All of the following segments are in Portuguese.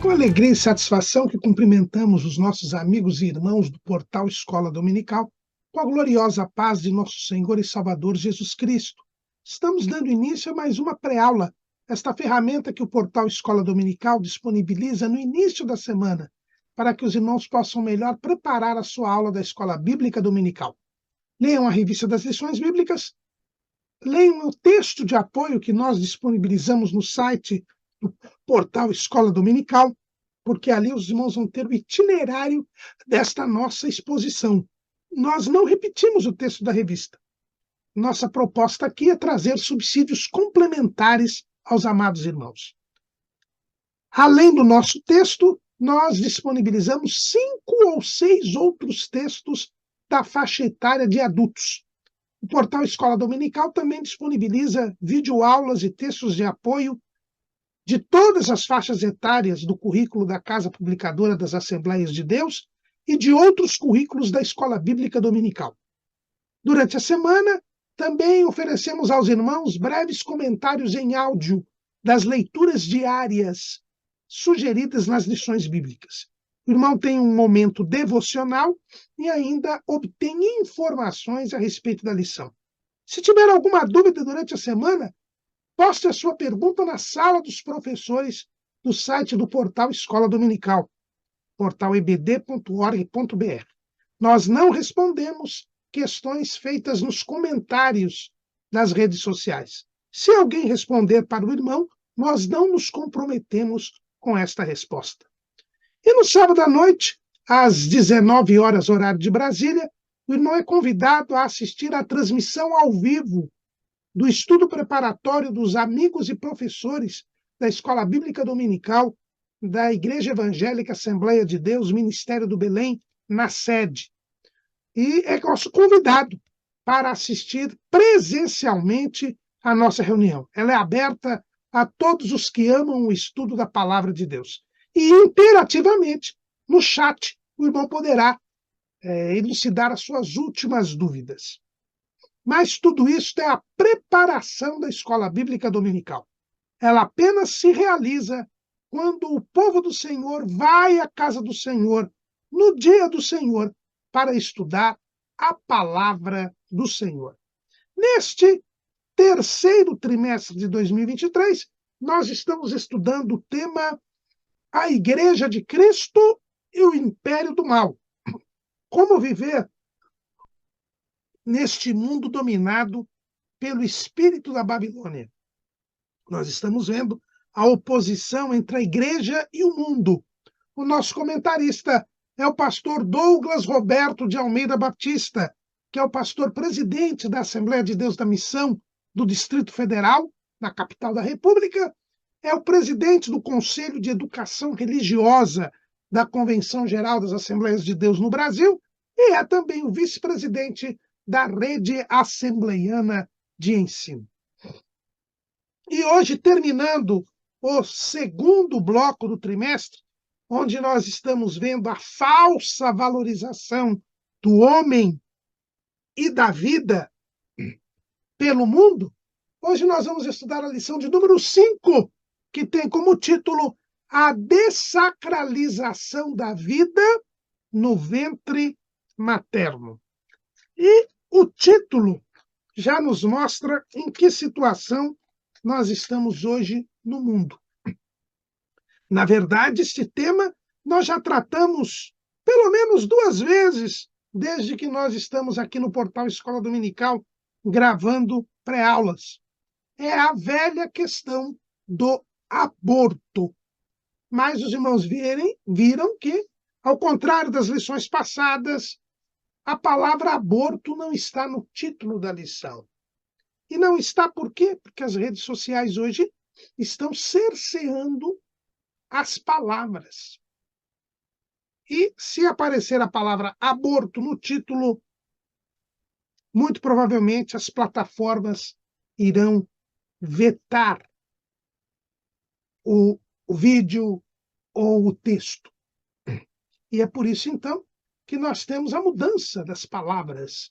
com alegria e satisfação que cumprimentamos os nossos amigos e irmãos do portal Escola Dominical, com a gloriosa paz de nosso Senhor e Salvador Jesus Cristo. Estamos dando início a mais uma pré-aula, esta ferramenta que o portal Escola Dominical disponibiliza no início da semana, para que os irmãos possam melhor preparar a sua aula da Escola Bíblica Dominical. Leiam a revista das lições bíblicas, leiam o texto de apoio que nós disponibilizamos no site do portal Escola Dominical, porque ali os irmãos vão ter o itinerário desta nossa exposição. Nós não repetimos o texto da revista. Nossa proposta aqui é trazer subsídios complementares aos amados irmãos. Além do nosso texto, nós disponibilizamos 5 ou 6 outros textos da faixa etária de adultos. O portal Escola Dominical também disponibiliza videoaulas e textos de apoio de todas as faixas etárias do currículo da Casa Publicadora das Assembleias de Deus e de outros currículos da Escola Bíblica Dominical. Durante a semana, também oferecemos aos irmãos breves comentários em áudio das leituras diárias sugeridas nas lições bíblicas. O irmão tem um momento devocional e ainda obtém informações a respeito da lição. Se tiver alguma dúvida durante a semana, poste a sua pergunta na sala dos professores do site do portal Escola Dominical, portalebd.org.br. Nós não respondemos questões feitas nos comentários das redes sociais. Se alguém responder para o irmão, nós não nos comprometemos com esta resposta. E no sábado à noite, às 19 horas, horário de Brasília, o irmão é convidado a assistir à transmissão ao vivo do estudo preparatório dos amigos e professores da Escola Bíblica Dominical da Igreja Evangélica Assembleia de Deus, Ministério do Belém, na sede. E é nosso convidado para assistir presencialmente à nossa reunião. Ela é aberta a todos os que amam o estudo da Palavra de Deus. E interativamente, no chat, o irmão poderá elucidar as suas últimas dúvidas. Mas tudo isso é a preparação da Escola Bíblica Dominical. Ela apenas se realiza quando o povo do Senhor vai à casa do Senhor, no dia do Senhor, para estudar a palavra do Senhor. Neste terceiro trimestre de 2023, nós estamos estudando o tema A Igreja de Cristo e o Império do Mal. Como viver neste mundo dominado pelo espírito da Babilônia. Nós estamos vendo a oposição entre a igreja e o mundo. O nosso comentarista é o pastor Douglas Roberto de Almeida Batista, que é o pastor presidente da Assembleia de Deus da Missão do Distrito Federal, na capital da República, é o presidente do Conselho de Educação Religiosa da Convenção Geral das Assembleias de Deus no Brasil e é também o vice-presidente da Rede Assembleiana de Ensino. E hoje, terminando o segundo bloco do trimestre, onde nós estamos vendo a falsa valorização do homem e da vida pelo mundo, hoje nós vamos estudar a lição de número 5, que tem como título A Dessacralização da Vida no Ventre Materno. E o título já nos mostra em que situação nós estamos hoje no mundo. Na verdade, este tema nós já tratamos pelo menos 2 vezes desde que nós estamos aqui no portal Escola Dominical gravando pré-aulas. É a velha questão do aborto. Mas os irmãos viram que, ao contrário das lições passadas, a palavra aborto não está no título da lição. E não está por quê? Porque as redes sociais hoje estão cerceando as palavras. E se aparecer a palavra aborto no título, muito provavelmente as plataformas irão vetar o vídeo ou o texto. E é por isso, então, que nós temos a mudança das palavras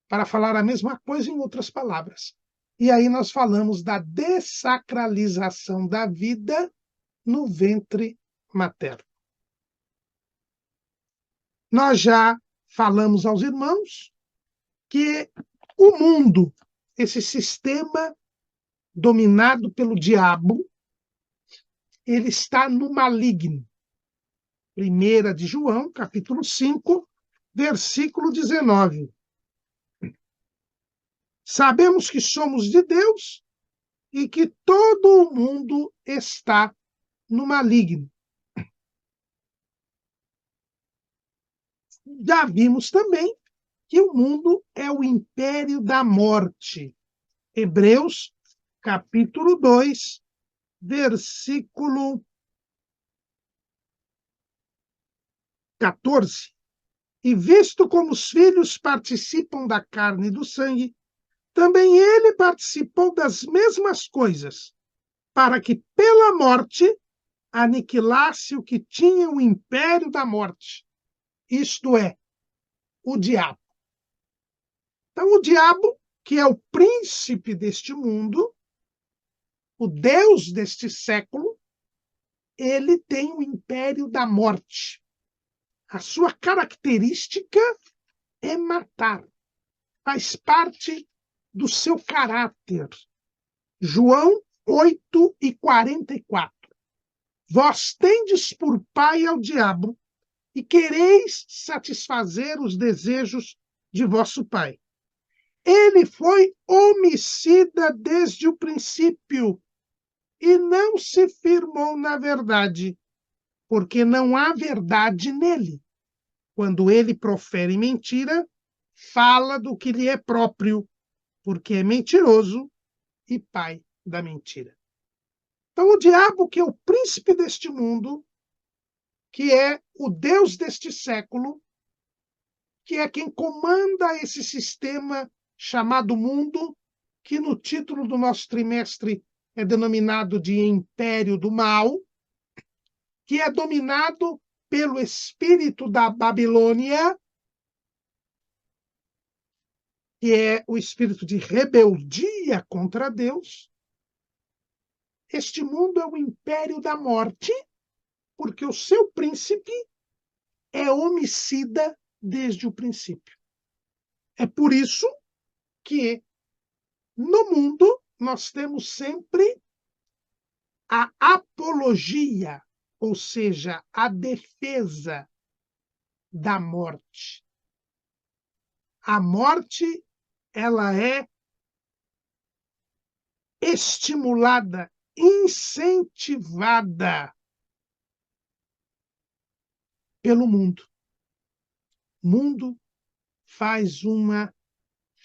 para falar a mesma coisa em outras palavras. E aí nós falamos da dessacralização da vida no ventre materno. Nós já falamos aos irmãos que o mundo, esse sistema dominado pelo diabo, ele está no maligno. 1 de João, capítulo 5, versículo 19. Sabemos que somos de Deus e que todo o mundo está no maligno. Já vimos também que o mundo é o império da morte. Hebreus, capítulo 2, versículo 14. E visto como os filhos participam da carne e do sangue, também ele participou das mesmas coisas, para que pela morte aniquilasse o que tinha o império da morte, isto é, o diabo. Então, o diabo, que é o príncipe deste mundo, o Deus deste século, ele tem o império da morte. A sua característica é matar. Faz parte do seu caráter. João 8:44. Vós tendes por pai ao diabo e quereis satisfazer os desejos de vosso pai. Ele foi homicida desde o princípio e não se firmou na verdade, porque não há verdade nele. Quando ele profere mentira, fala do que lhe é próprio, porque é mentiroso e pai da mentira. Então, o diabo, que é o príncipe deste mundo, que é o Deus deste século, que é quem comanda esse sistema chamado mundo, que no título do nosso trimestre é denominado de Império do Mal, que é dominado pelo espírito da Babilônia, que é o espírito de rebeldia contra Deus. Este mundo é o império da morte, porque o seu príncipe é homicida desde o princípio. É por isso que no mundo nós temos sempre a apologia, ou seja, a defesa da morte. A morte, ela é estimulada, incentivada pelo mundo. O mundo faz uma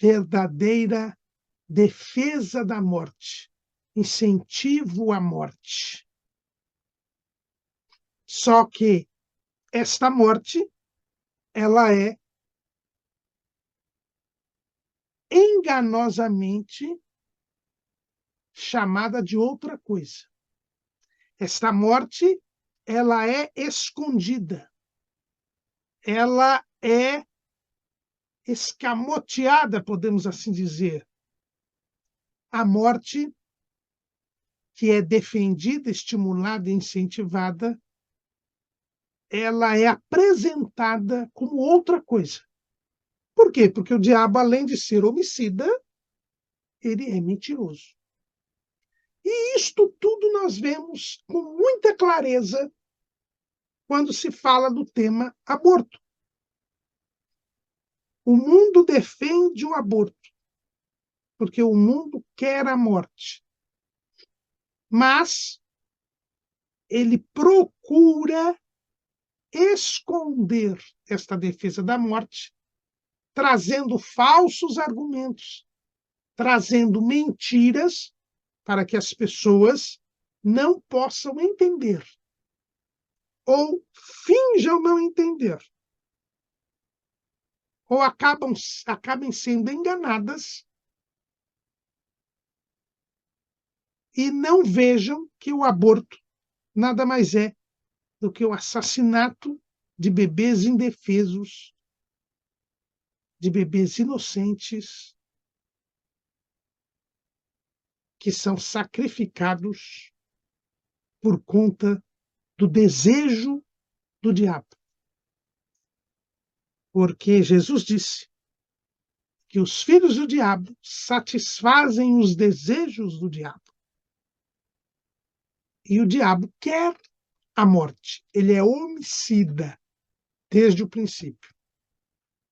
verdadeira defesa da morte, incentivo à morte. Só que esta morte, ela é enganosamente chamada de outra coisa. Esta morte, ela é escondida. Ela é escamoteada, podemos assim dizer. A morte, que é defendida, estimulada e incentivada, ela é apresentada como outra coisa. Por quê? Porque o diabo, além de ser homicida, ele é mentiroso. E isto tudo nós vemos com muita clareza quando se fala do tema aborto. O mundo defende o aborto, porque o mundo quer a morte. Mas ele procura esconder esta defesa da morte, trazendo falsos argumentos, trazendo mentiras para que as pessoas não possam entender ou finjam não entender, ou acabem sendo enganadas e não vejam que o aborto nada mais é do que o assassinato de bebês indefesos, de bebês inocentes, que são sacrificados por conta do desejo do diabo. Porque Jesus disse que os filhos do diabo satisfazem os desejos do diabo. E o diabo quer a morte. Ele é homicida desde o princípio.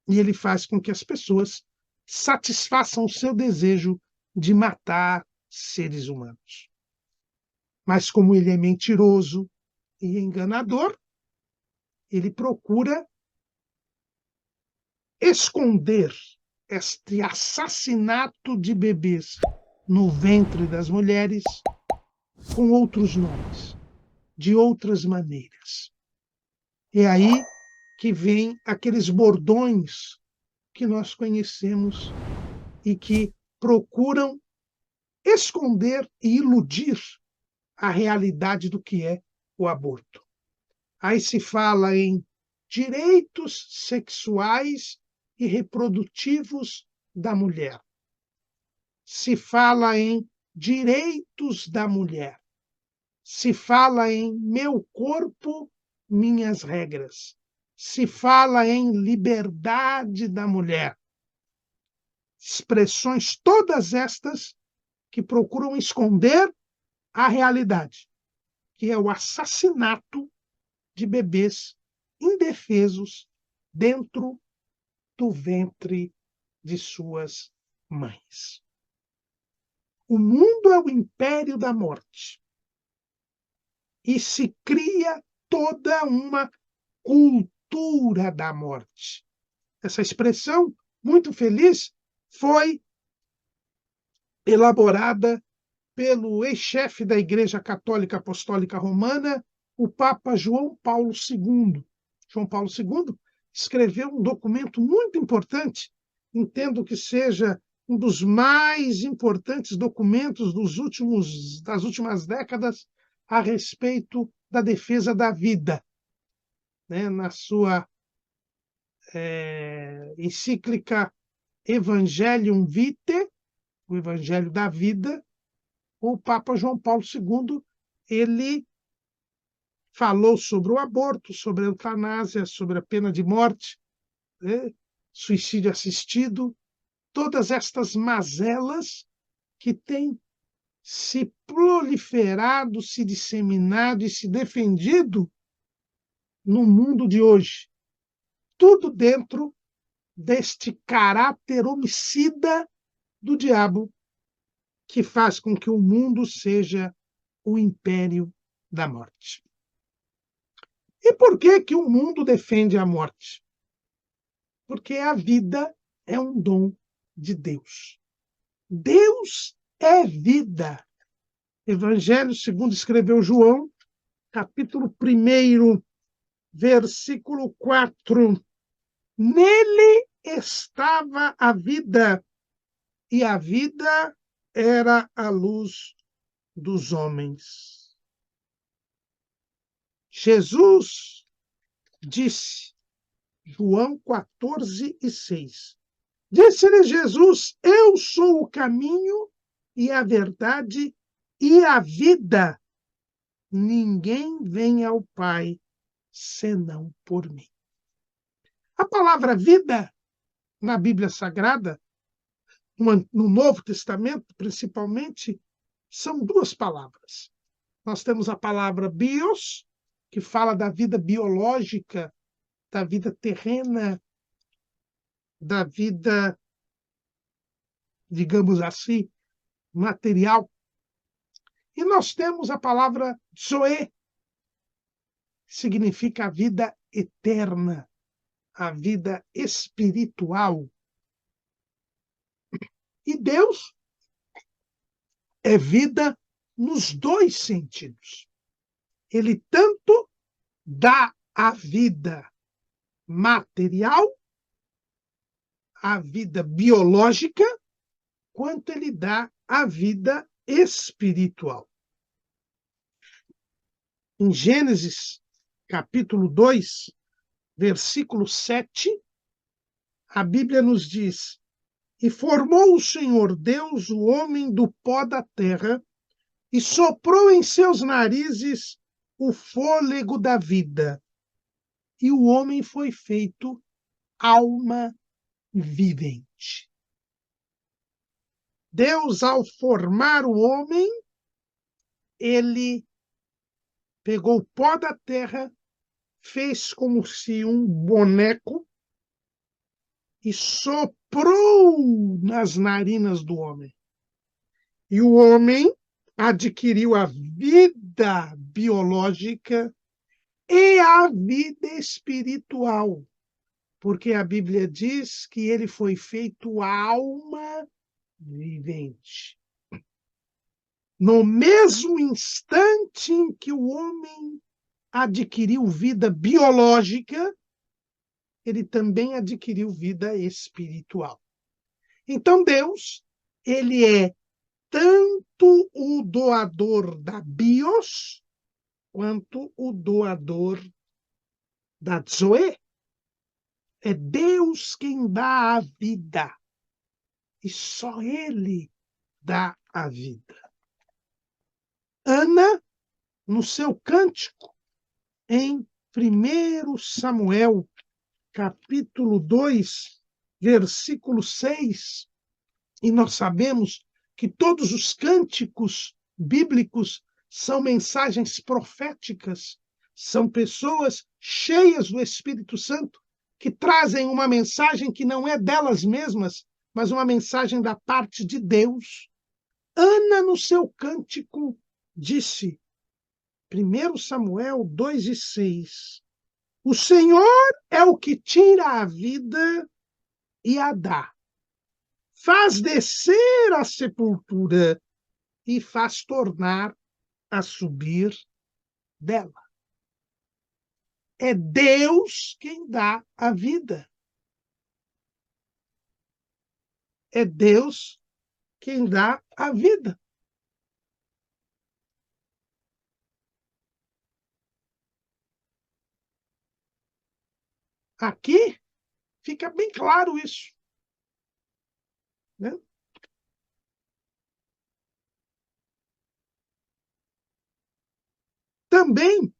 E ele faz com que as pessoas satisfaçam o seu desejo de matar seres humanos. Mas como ele é mentiroso e enganador, ele procura esconder este assassinato de bebês no ventre das mulheres com outros nomes, de outras maneiras. É aí que vem aqueles bordões que nós conhecemos e que procuram esconder e iludir a realidade do que é o aborto. Aí se fala em direitos sexuais e reprodutivos da mulher. Se fala em direitos da mulher. Se fala em meu corpo, minhas regras. Se fala em liberdade da mulher. Expressões todas estas que procuram esconder a realidade, que é o assassinato de bebês indefesos dentro do ventre de suas mães. O mundo é o império da morte e se cria toda uma cultura da morte. Essa expressão, muito feliz, foi elaborada pelo ex-chefe da Igreja Católica Apostólica Romana, o Papa João Paulo II. João Paulo II escreveu um documento muito importante, entendo que seja um dos mais importantes documentos das últimas décadas a respeito da defesa da vida. Na sua encíclica Evangelium Vitae, o Evangelho da Vida, o Papa João Paulo II, ele falou sobre o aborto, sobre a eutanásia, sobre a pena de morte, suicídio assistido, todas estas mazelas que têm se proliferado, se disseminado e se defendido no mundo de hoje. Tudo dentro deste caráter homicida do diabo, que faz com que o mundo seja o império da morte. E por que o mundo defende a morte? Porque a vida é um dom de Deus. Deus é vida. Evangelho segundo escreveu João, capítulo 1, versículo 4. Nele estava a vida, e a vida era a luz dos homens. Jesus disse, João 14:6. Disse-lhe Jesus: eu sou o caminho e a verdade e a vida. Ninguém vem ao Pai senão por mim. A palavra vida, na Bíblia Sagrada, no Novo Testamento, principalmente, são duas palavras. Nós temos a palavra bios, que fala da vida biológica, da vida terrena, da vida, digamos assim, material. E nós temos a palavra zoe, que significa a vida eterna, a vida espiritual. E Deus é vida nos dois sentidos. Ele tanto dá a vida material, a vida biológica, quanto ele dá a vida espiritual. Em Gênesis, capítulo 2, versículo 7, a Bíblia nos diz: e formou o Senhor Deus o homem do pó da terra, e soprou em seus narizes o fôlego da vida, e o homem foi feito alma vivente. Deus, ao formar o homem, ele pegou o pó da terra, fez como se um boneco e soprou nas narinas do homem. E o homem adquiriu a vida biológica e a vida espiritual, porque a Bíblia diz que ele foi feito alma vivente. No mesmo instante em que o homem adquiriu vida biológica, ele também adquiriu vida espiritual. Então Deus, ele é tanto o doador da bios, quanto o doador da zoe. É Deus quem dá a vida. E só Ele dá a vida. Ana, no seu cântico, em 1 Samuel, capítulo 2, versículo 6, e nós sabemos que todos os cânticos bíblicos são mensagens proféticas, são pessoas cheias do Espírito Santo que trazem uma mensagem que não é delas mesmas, mas uma mensagem da parte de Deus. Ana, no seu cântico, disse, 1 Samuel 2:6, o Senhor é o que tira a vida e a dá. Faz descer a sepultura e faz tornar a subir dela. É Deus quem dá a vida. É Deus quem dá a vida. Aqui fica bem claro isso, né? Também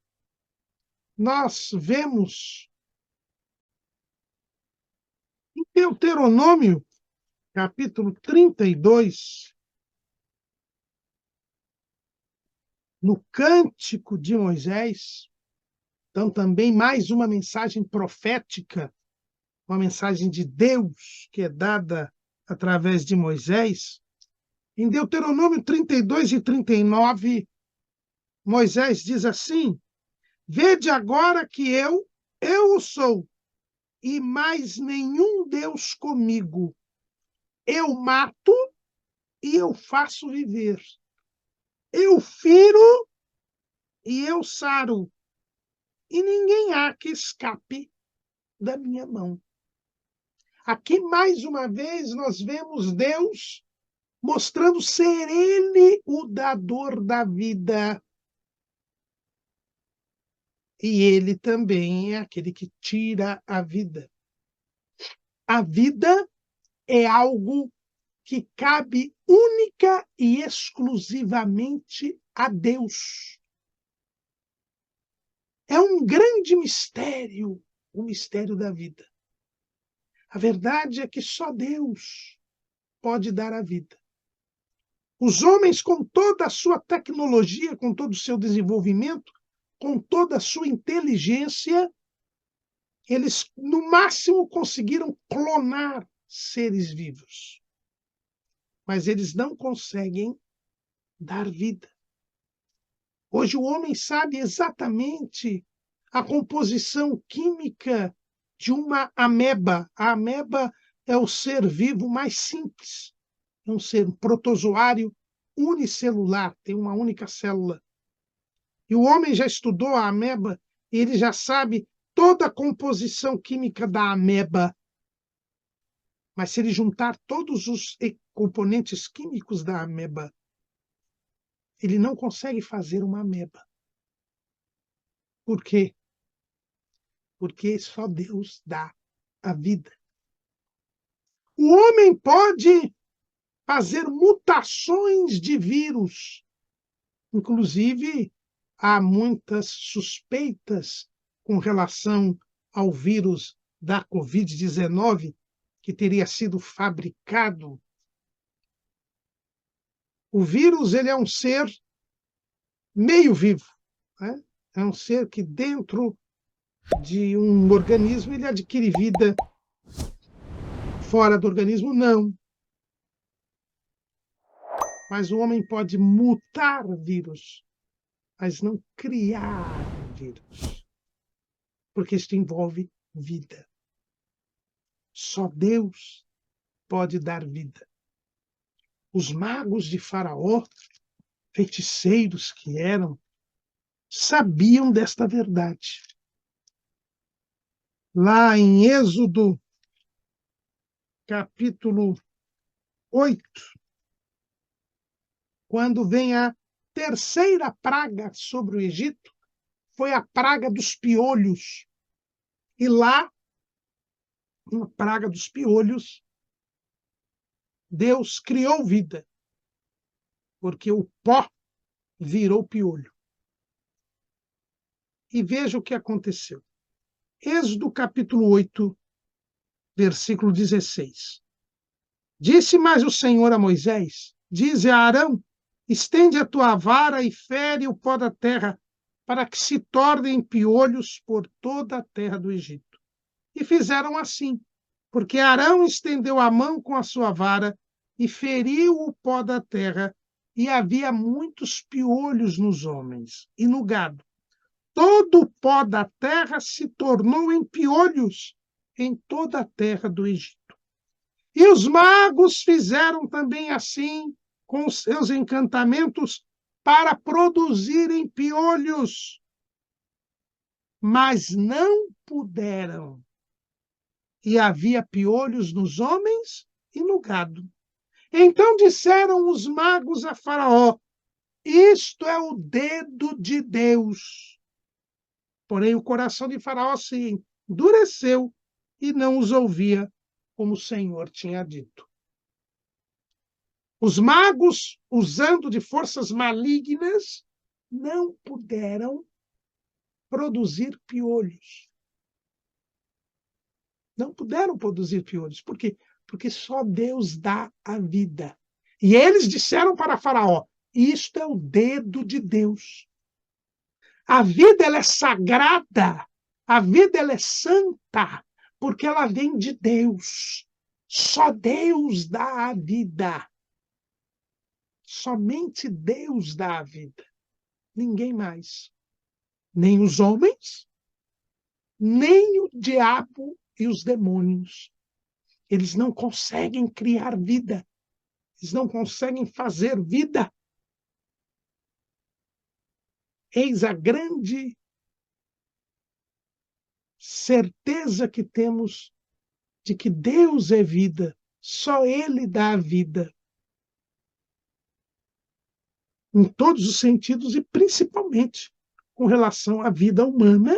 nós vemos em Deuteronômio, capítulo 32, no Cântico de Moisés, então também mais uma mensagem profética, uma mensagem de Deus que é dada através de Moisés. Em Deuteronômio 32 e 39, Moisés diz assim: vede agora que eu o sou, e mais nenhum Deus comigo. Eu mato e eu faço viver. Eu firo e eu saro. E ninguém há que escape da minha mão. Aqui, mais uma vez, nós vemos Deus mostrando ser Ele o dador da vida. E Ele também é aquele que tira a vida. A vida é algo que cabe única e exclusivamente a Deus. É um grande mistério, o mistério da vida. A verdade é que só Deus pode dar a vida. Os homens, com toda a sua tecnologia, com todo o seu desenvolvimento, com toda a sua inteligência, eles, no máximo, conseguiram clonar seres vivos. Mas eles não conseguem dar vida. Hoje o homem sabe exatamente a composição química de uma ameba. A ameba é o ser vivo mais simples. É um ser protozoário unicelular, tem uma única célula. E o homem já estudou a ameba e ele já sabe toda a composição química da ameba. Mas se ele juntar todos os componentes químicos da ameba, ele não consegue fazer uma ameba. Por quê? Porque só Deus dá a vida. O homem pode fazer mutações de vírus. Inclusive, há muitas suspeitas com relação ao vírus da Covid-19, que teria sido fabricado. O vírus, ele é um ser meio vivo, né? É um ser que dentro de um organismo ele adquire vida, fora do organismo não. Mas o homem pode mutar vírus, mas não criar vírus, porque isso envolve vida. Só Deus pode dar vida. Os magos de Faraó, feiticeiros que eram, sabiam desta verdade. Lá em Êxodo, capítulo 8, quando vem a terceira praga sobre o Egito, foi a praga dos piolhos. E lá, na praga dos piolhos, Deus criou vida, porque o pó virou piolho. E veja o que aconteceu. Êxodo capítulo 8, versículo 16. Disse mais o Senhor a Moisés, dize a Arão, estende a tua vara e fere o pó da terra, para que se tornem piolhos por toda a terra do Egito. E fizeram assim, porque Arão estendeu a mão com a sua vara e feriu o pó da terra, e havia muitos piolhos nos homens e no gado. Todo o pó da terra se tornou em piolhos em toda a terra do Egito. E os magos fizeram também assim com os seus encantamentos para produzirem piolhos, mas não puderam. E havia piolhos nos homens e no gado. Então disseram os magos a Faraó, isto é o dedo de Deus. Porém, o coração de Faraó se endureceu e não os ouvia, como o Senhor tinha dito. Os magos, usando de forças malignas, não puderam produzir piolhos. Não puderam produzir piolhos. Por quê? Porque só Deus dá a vida. E eles disseram para Faraó, isto é o dedo de Deus. A vida ela é sagrada, a vida ela é santa, porque ela vem de Deus. Só Deus dá a vida. Somente Deus dá a vida. Ninguém mais. Nem os homens, nem o diabo e os demônios. Eles não conseguem criar vida. Eles não conseguem fazer vida. Eis a grande certeza que temos de que Deus é vida. Só Ele dá a vida. Em todos os sentidos e principalmente com relação à vida humana,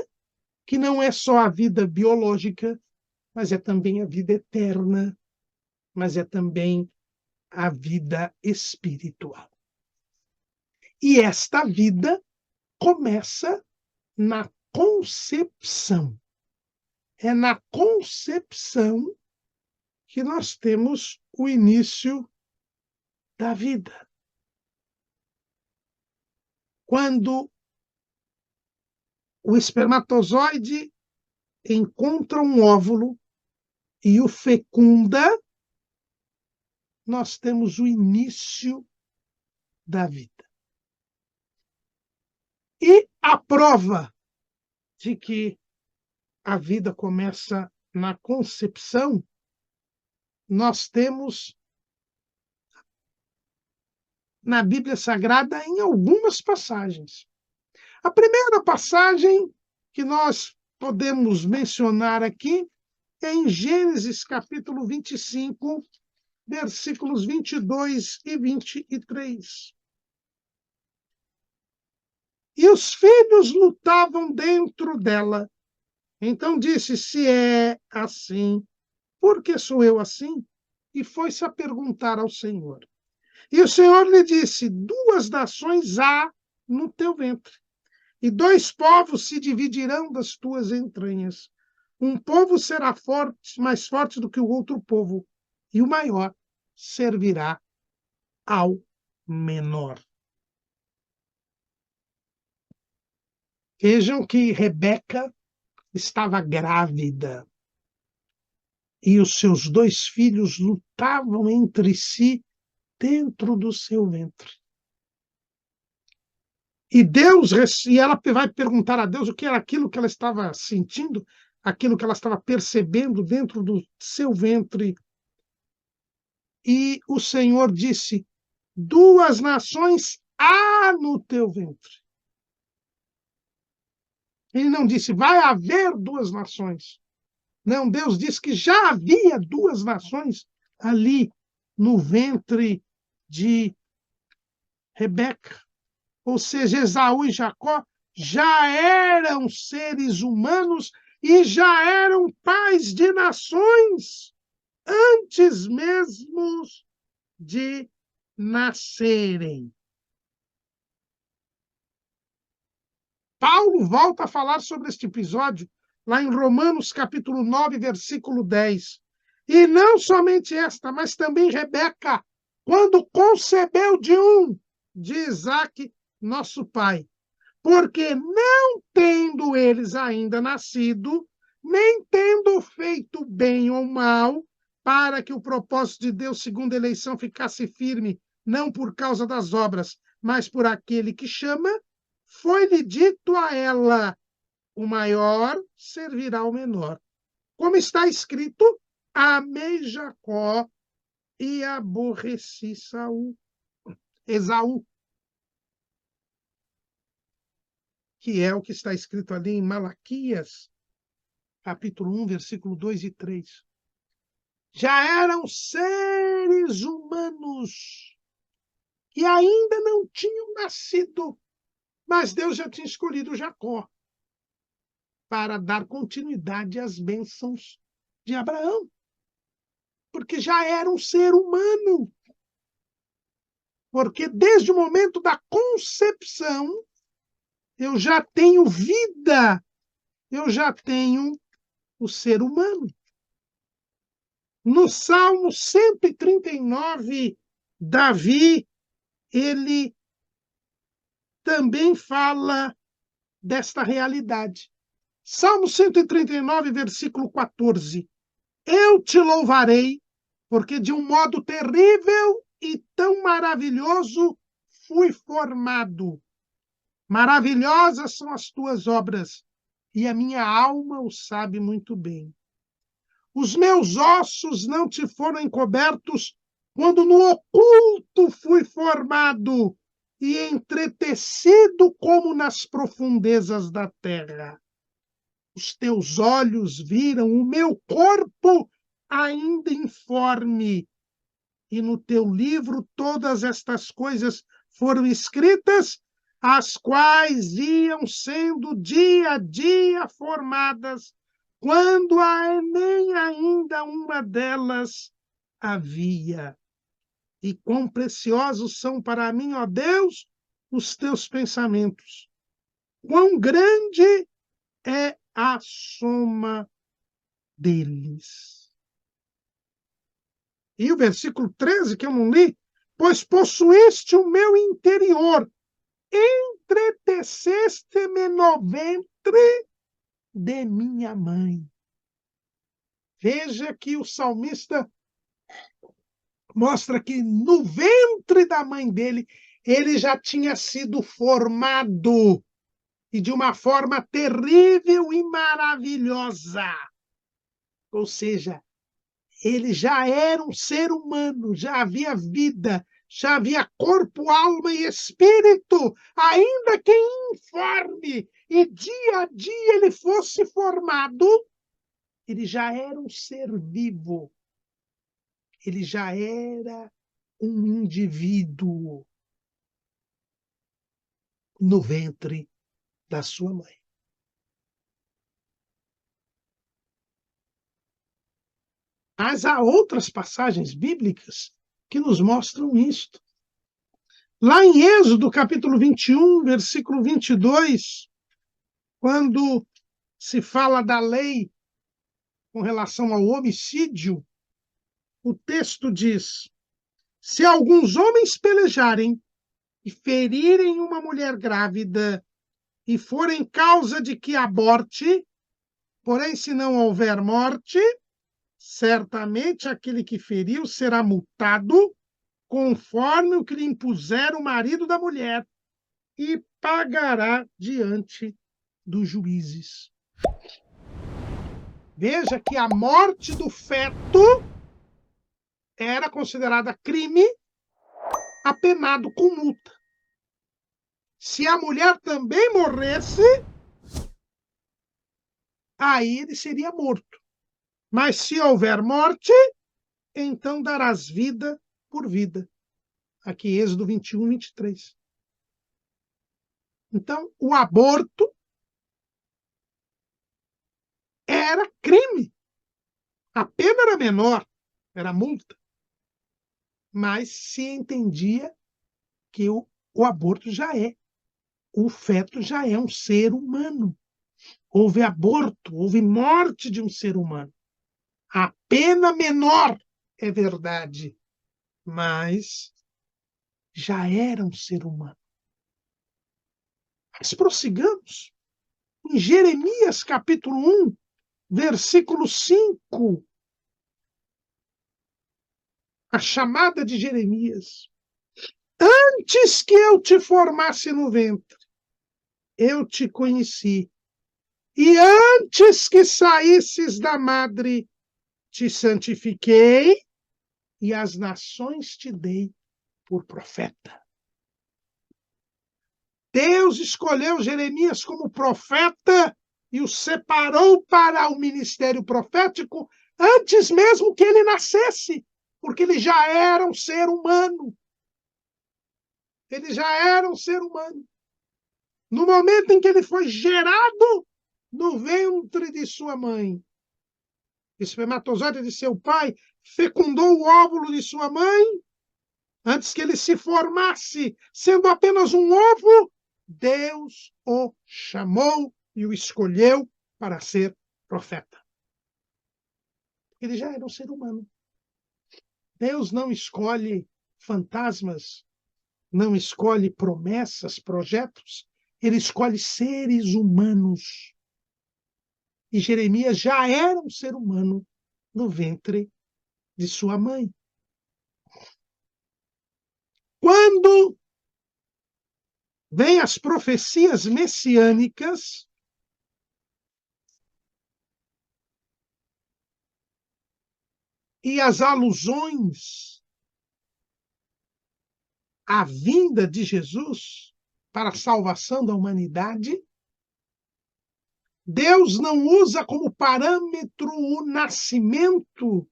que não é só a vida biológica, mas é também a vida eterna, mas é também a vida espiritual. E esta vida começa na concepção. É na concepção que nós temos o início da vida. Quando o espermatozoide encontra um óvulo e o fecunda, nós temos o início da vida. E a prova de que a vida começa na concepção, nós temos na Bíblia Sagrada em algumas passagens. A primeira passagem que nós podemos mencionar aqui é em Gênesis capítulo 25, versículos 22 e 23. E os filhos lutavam dentro dela. Então disse, se é assim, por que sou eu assim? E foi-se a perguntar ao Senhor. E o Senhor lhe disse, 2 nações há no teu ventre, e 2 povos se dividirão das tuas entranhas. Um povo será forte, mais forte do que o outro povo, e o maior servirá ao menor. Vejam que Rebeca estava grávida e os seus 2 filhos lutavam entre si dentro do seu ventre. E ela vai perguntar a Deus o que era aquilo que ela estava sentindo, aquilo que ela estava percebendo dentro do seu ventre. E o Senhor disse: 2 nações há no teu ventre. Ele não disse, vai haver 2 nações. Não, Deus disse que já havia 2 nações ali no ventre de Rebeca. Ou seja, Esaú e Jacó já eram seres humanos e já eram pais de nações antes mesmo de nascerem. Paulo volta a falar sobre este episódio lá em Romanos capítulo 9, versículo 10. E não somente esta, mas também Rebeca, quando concebeu de Isaque, nosso pai. Porque não tendo eles ainda nascido, nem tendo feito bem ou mal, para que o propósito de Deus, segundo a eleição, ficasse firme, não por causa das obras, mas por aquele que chama, foi-lhe dito a ela, o maior servirá ao menor. Como está escrito, amei Jacó e aborreci Esaú. Que é o que está escrito ali em Malaquias, capítulo 1, versículo 2 e 3. Já eram seres humanos e ainda não tinham nascido, mas Deus já tinha escolhido Jacó para dar continuidade às bênçãos de Abraão, porque já era um ser humano. Porque desde o momento da concepção, eu já tenho vida, eu já tenho o ser humano. No Salmo 139, Davi, ele também fala desta realidade. Salmo 139, versículo 14. Eu te louvarei, porque de um modo terrível e tão maravilhoso fui formado. Maravilhosas são as tuas obras, e a minha alma o sabe muito bem. Os meus ossos não te foram encobertos quando no oculto fui formado e entretecido como nas profundezas da terra. Os teus olhos viram o meu corpo ainda informe, e no teu livro todas estas coisas foram escritas, as quais iam sendo dia a dia formadas, quando nem ainda uma delas havia. E quão preciosos são para mim, ó Deus, os teus pensamentos. Quão grande é a soma deles. E o versículo 13, que eu não li, pois possuíste o meu interior, entreteceste-me no ventre de minha mãe. Veja que o salmista mostra que no ventre da mãe dele, ele já tinha sido formado, e de uma forma terrível e maravilhosa. Ou seja, ele já era um ser humano, já havia vida, já havia corpo, alma e espírito, ainda que informe, e dia a dia ele fosse formado, ele já era um ser vivo, ele já era um indivíduo no ventre da sua mãe. Mas há outras passagens bíblicas que nos mostram isto. Lá em Êxodo, capítulo 21, versículo 22, Quando se fala da lei com relação ao homicídio, o texto diz: se alguns homens pelejarem e ferirem uma mulher grávida e forem causa de que aborte, porém, se não houver morte, certamente aquele que feriu será multado conforme o que lhe impuser o marido da mulher e pagará diante dos juízes. Veja que a morte do feto era considerada crime apenado com multa. Se a mulher também morresse, aí ele seria morto. Mas se houver morte, então darás vida por vida. Aqui, Êxodo 21, 23. Então, o aborto era crime. A pena era menor, era multa. Mas se entendia que o aborto já é. O feto já é um ser humano. Houve aborto, houve morte de um ser humano. A pena menor, é verdade, mas já era um ser humano. Mas prossigamos. Em Jeremias, capítulo 1, versículo 5, a chamada de Jeremias. Antes que eu te formasse no ventre, eu te conheci. E antes que saísses da madre, te santifiquei e as nações te dei por profeta. Deus escolheu Jeremias como profeta e o separou para o ministério profético antes mesmo que ele nascesse, porque ele já era um ser humano. Ele já era um ser humano. No momento em que ele foi gerado no ventre de sua mãe, o espermatozoide de seu pai fecundou o óvulo de sua mãe, antes que ele se formasse, sendo apenas um ovo, Deus o chamou e o escolheu para ser profeta. Ele já era um ser humano. Deus não escolhe fantasmas, não escolhe promessas, projetos, ele escolhe seres humanos. E Jeremias já era um ser humano no ventre de sua mãe. Quando vêm as profecias messiânicas, e as alusões à vinda de Jesus para a salvação da humanidade, Deus não usa como parâmetro o nascimento,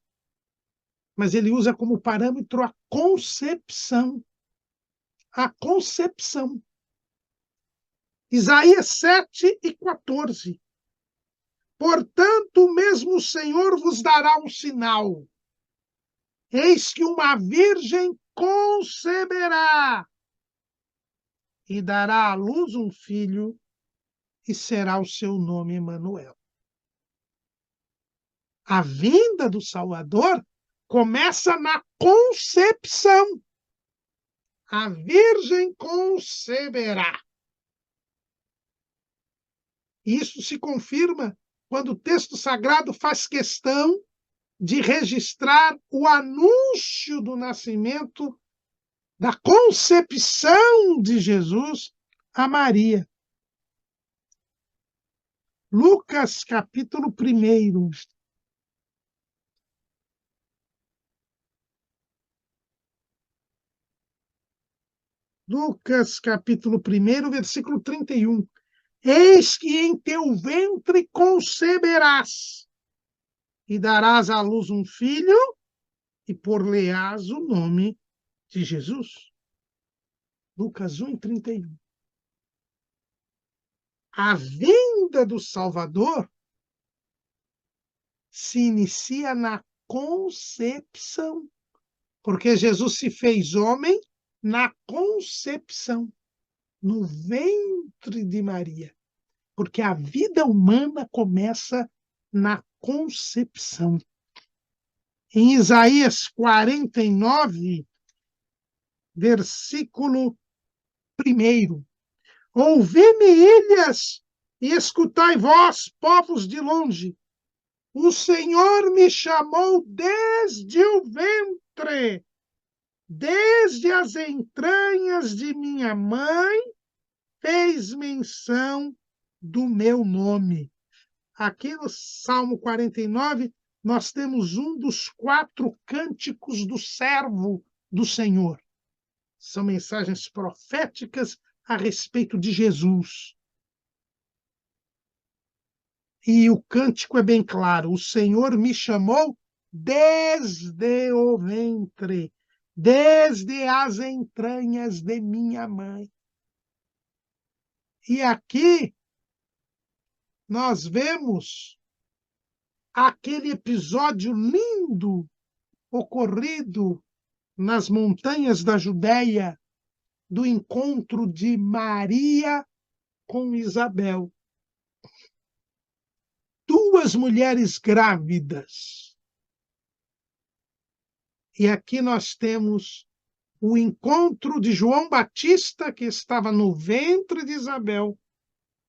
mas ele usa como parâmetro a concepção. A concepção. Isaías 7:14. Portanto, mesmo o Senhor vos dará um sinal. Eis que uma virgem conceberá e dará à luz um filho, e será o seu nome Emanuel. A vinda do Salvador começa na concepção. A virgem conceberá. Isso se confirma quando o texto sagrado faz questão de registrar o anúncio do nascimento, da concepção de Jesus a Maria. Lucas, capítulo 1. Lucas, capítulo 1, versículo 31. Eis que em teu ventre conceberás e darás à luz um filho e por-lhe-ás o nome de Jesus. Lucas 1:31. A vinda do Salvador se inicia na concepção, porque Jesus se fez homem na concepção, no ventre de Maria. porque a vida humana começa na concepção. Em Isaías 49, versículo 1. Ouvi-me, ilhas, e escutai vós, povos de longe. O Senhor me chamou desde o ventre, desde as entranhas de minha mãe, fez menção do meu nome. Aqui no Salmo 49, nós temos um dos 4 cânticos do servo do Senhor. São mensagens proféticas a respeito de Jesus. E o cântico é bem claro: o Senhor me chamou desde o ventre, desde as entranhas de minha mãe. E aqui nós vemos aquele episódio lindo ocorrido nas montanhas da Judéia, do encontro de Maria com Isabel. 2 mulheres grávidas. E aqui nós temos o encontro de João Batista, que estava no ventre de Isabel,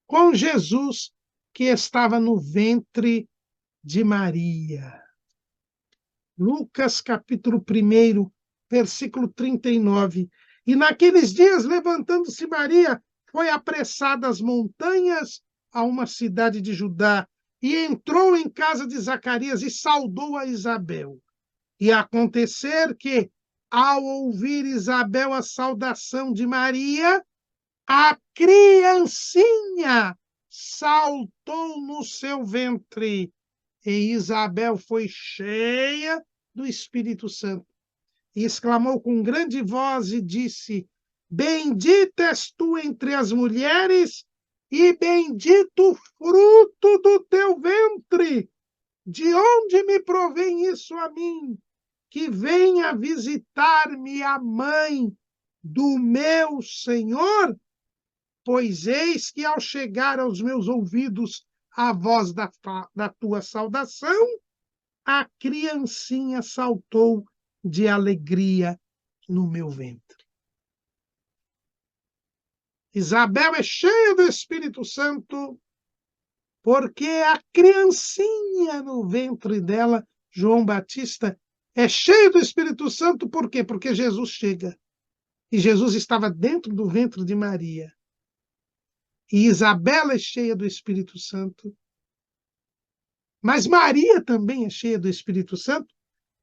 com Jesus, que estava no ventre de Maria. Lucas, capítulo 1, versículo 39. E naqueles dias, levantando-se Maria, foi apressada às montanhas, a uma cidade de Judá, e entrou em casa de Zacarias e saudou a Isabel. E acontecer que, ao ouvir Isabel a saudação de Maria, a criancinha saltou no seu ventre. E Isabel foi cheia do Espírito Santo e exclamou com grande voz e disse: Bendita és tu entre as mulheres, e bendito o fruto do teu ventre. De onde me provém isso a mim? Que venha visitar-me a mãe do meu Senhor? Pois eis que, ao chegar aos meus ouvidos a voz da tua saudação, a criancinha saltou de alegria no meu ventre. Isabel é cheia do Espírito Santo, porque a criancinha no ventre dela, João Batista, é cheio do Espírito Santo. Por quê? Porque Jesus chega. E Jesus estava dentro do ventre de Maria. E Isabel é cheia do Espírito Santo. Mas Maria também é cheia do Espírito Santo,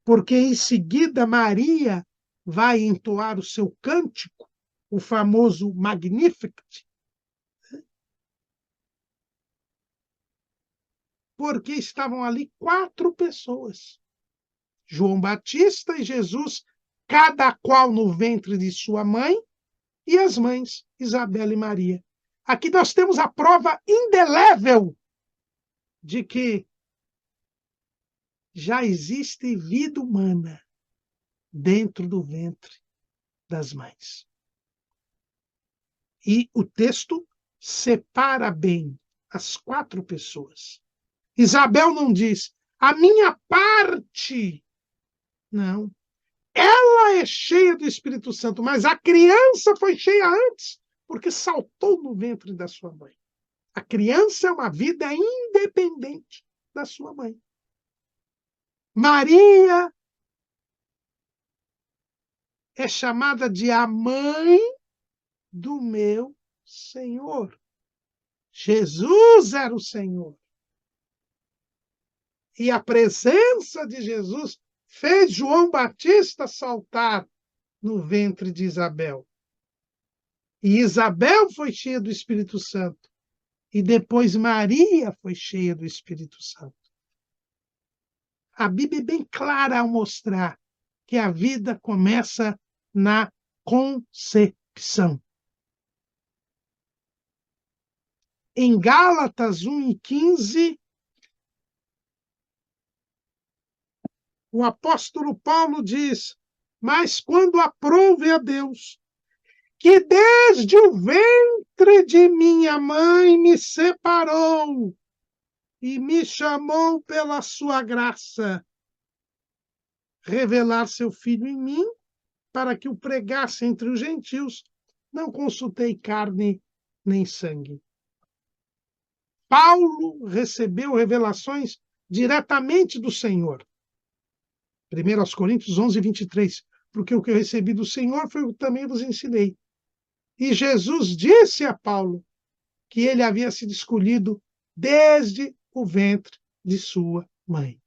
porque em seguida Maria vai entoar o seu cântico, o famoso Magnificat, porque estavam ali 4 pessoas. João Batista e Jesus, cada qual no ventre de sua mãe, e as mães, Isabel e Maria. Aqui nós temos a prova indelével de que já existe vida humana dentro do ventre das mães. E o texto separa bem as 4 pessoas. Isabel não diz, a minha parte. Não. Ela é cheia do Espírito Santo, mas a criança foi cheia antes, porque saltou no ventre da sua mãe. A criança é uma vida independente da sua mãe. Maria é chamada de a mãe do meu Senhor. Jesus era o Senhor. E a presença de Jesus fez João Batista saltar no ventre de Isabel. E Isabel foi cheia do Espírito Santo. E depois Maria foi cheia do Espírito Santo. A Bíblia é bem clara ao mostrar que a vida começa na concepção. Em Gálatas 1:15, o apóstolo Paulo diz: mas quando aprouve a Deus que desde o ventre de minha mãe me separou e me chamou pela sua graça, revelar seu Filho em mim, para que o pregasse entre os gentios, não consultei carne nem sangue. Paulo recebeu revelações diretamente do Senhor. 1 Coríntios 11, 23. Porque o que eu recebi do Senhor foi o que também vos ensinei. E Jesus disse a Paulo que ele havia sido escolhido desde o ventre de sua mãe.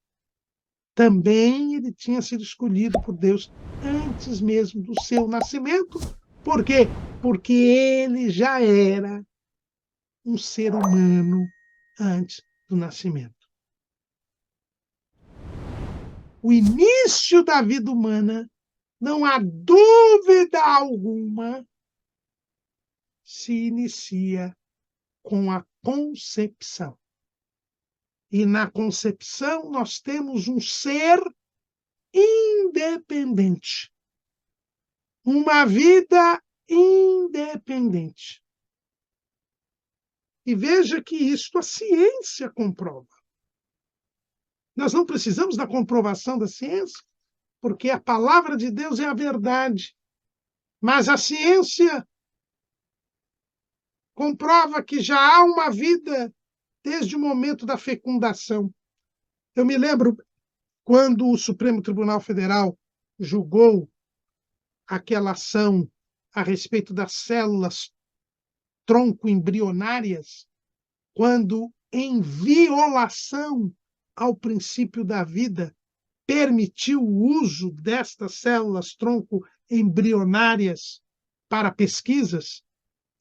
Também ele tinha sido escolhido por Deus antes mesmo do seu nascimento. Por quê? Porque ele já era um ser humano antes do nascimento. O início da vida humana, não há dúvida alguma, se inicia com a concepção. E na concepção nós temos um ser independente. Uma vida independente. E veja que isto a ciência comprova. Nós não precisamos da comprovação da ciência, porque a palavra de Deus é a verdade. Mas a ciência comprova que já há uma vida desde o momento da fecundação. Eu me lembro quando o Supremo Tribunal Federal julgou aquela ação a respeito das células tronco-embrionárias, quando, em violação ao princípio da vida, permitiu o uso destas células tronco-embrionárias para pesquisas,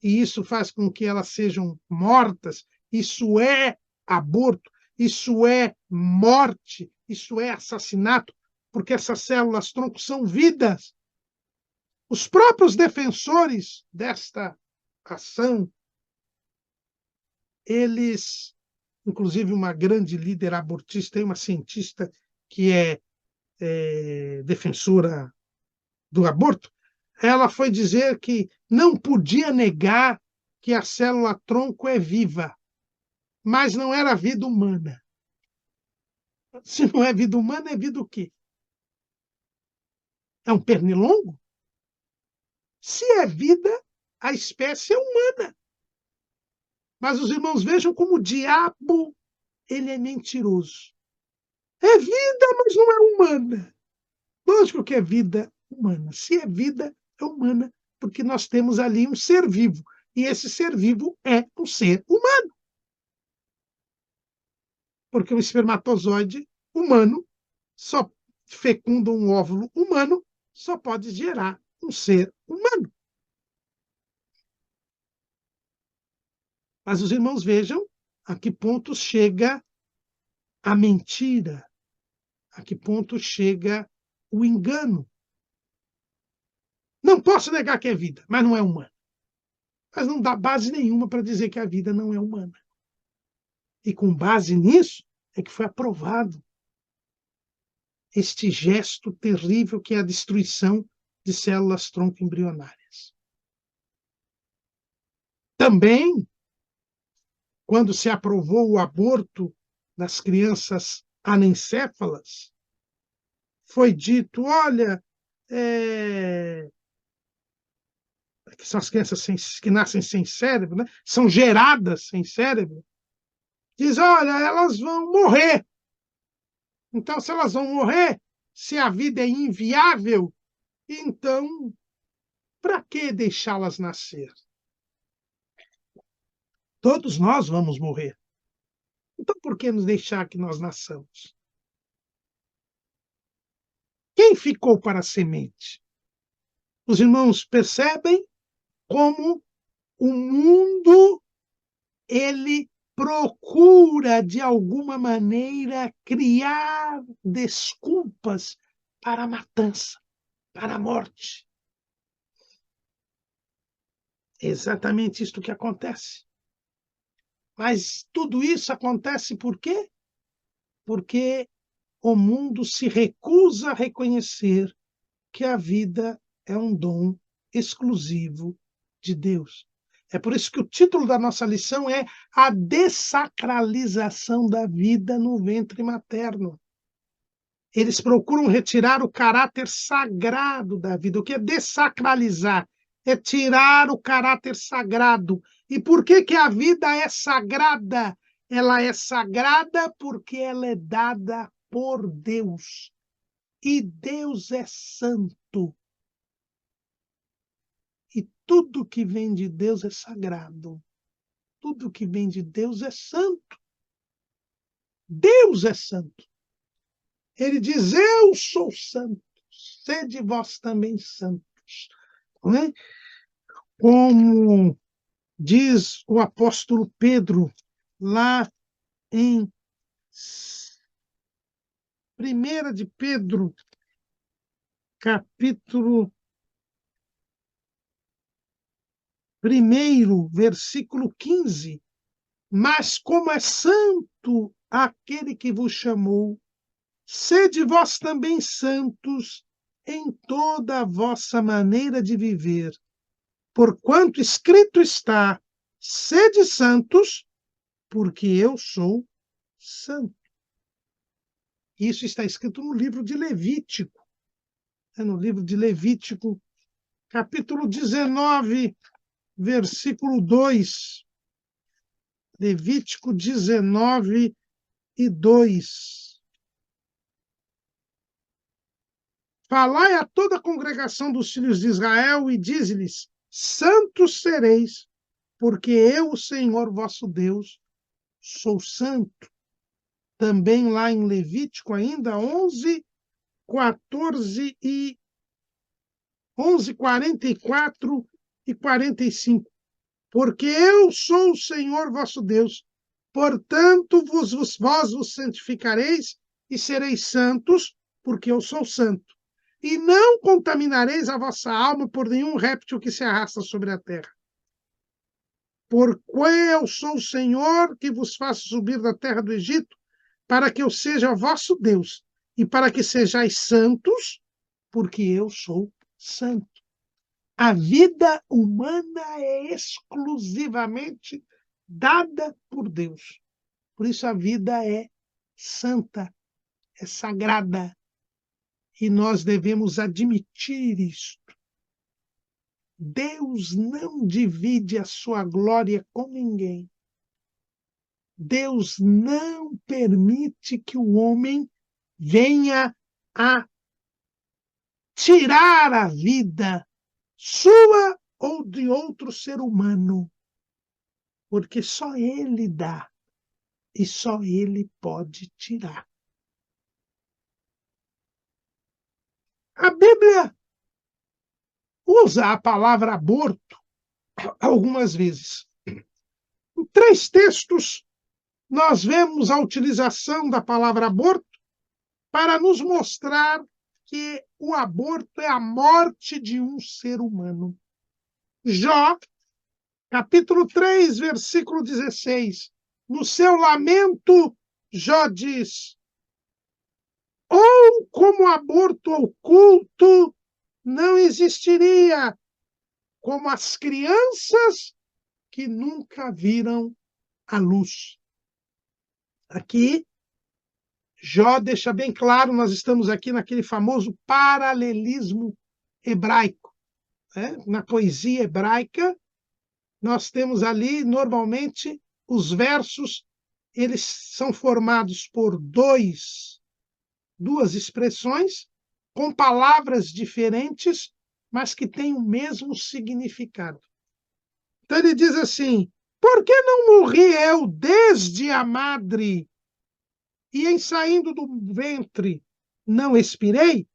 e isso faz com que elas sejam mortas. Isso é aborto, isso é morte, isso é assassinato, porque essas células tronco são vidas. Os próprios defensores desta ação, eles, inclusive uma grande líder abortista e uma cientista que é defensora do aborto, ela foi dizer que não podia negar que a célula tronco é viva, mas não era vida humana. Se não é vida humana, é vida o quê? É um pernilongo? Se é vida, a espécie é humana. Mas os irmãos vejam como o diabo ele é mentiroso. É vida, mas não é humana. Lógico que é vida humana. Se é vida, é humana, porque nós temos ali um ser vivo. E esse ser vivo é um ser humano. Porque um espermatozoide humano só fecunda um óvulo humano, só pode gerar um ser humano. Mas os irmãos vejam a que ponto chega a mentira, a que ponto chega o engano. Não posso negar que é vida, mas não é humana. Mas não dá base nenhuma para dizer que a vida não é humana. E com base nisso é que foi aprovado este gesto terrível que é a destruição de células tronco embrionárias. Também, quando se aprovou o aborto das crianças anencéfalas, foi dito, olha, que são as crianças que nascem sem cérebro, né? São geradas sem cérebro, diz, olha, elas vão morrer. Então, se elas vão morrer, se a vida é inviável, então, para que deixá-las nascer? Todos nós vamos morrer. Então, por que nos deixar que nós nasçamos? Quem ficou para a semente? Os irmãos percebem como o mundo ele procura, de alguma maneira, criar desculpas para a matança, para a morte. É exatamente isso que acontece. Mas tudo isso acontece por quê? Porque o mundo se recusa a reconhecer que a vida é um dom exclusivo de Deus. É por isso que o título da nossa lição é A Dessacralização da Vida no Ventre Materno. Eles procuram retirar o caráter sagrado da vida. O que é dessacralizar? É tirar o caráter sagrado. E por que que a vida é sagrada? Ela é sagrada porque ela é dada por Deus. E Deus é santo. E tudo que vem de Deus é sagrado. Tudo que vem de Deus é santo. Deus é santo. Ele diz, eu sou santo, sede vós também santos. Não é? Como diz o apóstolo Pedro, lá em 1 de Pedro, capítulo 1, versículo 15. Mas como é santo aquele que vos chamou, sede vós também santos em toda a vossa maneira de viver. Porquanto escrito está, sede santos, porque eu sou santo. Isso está escrito no livro de Levítico. No livro de Levítico, capítulo 19, versículo 2. Levítico 19 e 2. Falai a toda a congregação dos filhos de Israel e dize-lhes, santos sereis, porque eu, o Senhor vosso Deus, sou santo. Também lá em Levítico ainda 11, 14 e 11, 44 e 45. Porque eu sou o Senhor vosso Deus, portanto vós vos santificareis e sereis santos, porque eu sou santo. E não contaminareis a vossa alma por nenhum réptil que se arrasta sobre a terra. Porque eu sou o Senhor que vos faço subir da terra do Egito, para que eu seja vosso Deus, e para que sejais santos, porque eu sou santo. A vida humana é exclusivamente dada por Deus. Por isso a vida é santa, é sagrada. E nós devemos admitir isto. Deus não divide a sua glória com ninguém. Deus não permite que o homem venha a tirar a vida sua ou de outro ser humano, porque só ele dá e só ele pode tirar. A Bíblia usa a palavra aborto algumas vezes. Em 3 textos, nós vemos a utilização da palavra aborto para nos mostrar que o aborto é a morte de um ser humano. Jó, capítulo 3, versículo 16. No seu lamento, Jó diz: ou como aborto oculto não existiria, como as crianças que nunca viram a luz. Aqui, Jó deixa bem claro, nós estamos aqui naquele famoso paralelismo hebraico. Né? Na poesia hebraica, nós temos ali, normalmente, os versos, eles são formados por duas expressões, com palavras diferentes, mas que têm o mesmo significado. Então ele diz assim, por que não morri eu desde a madre, e em saindo do ventre não expirei?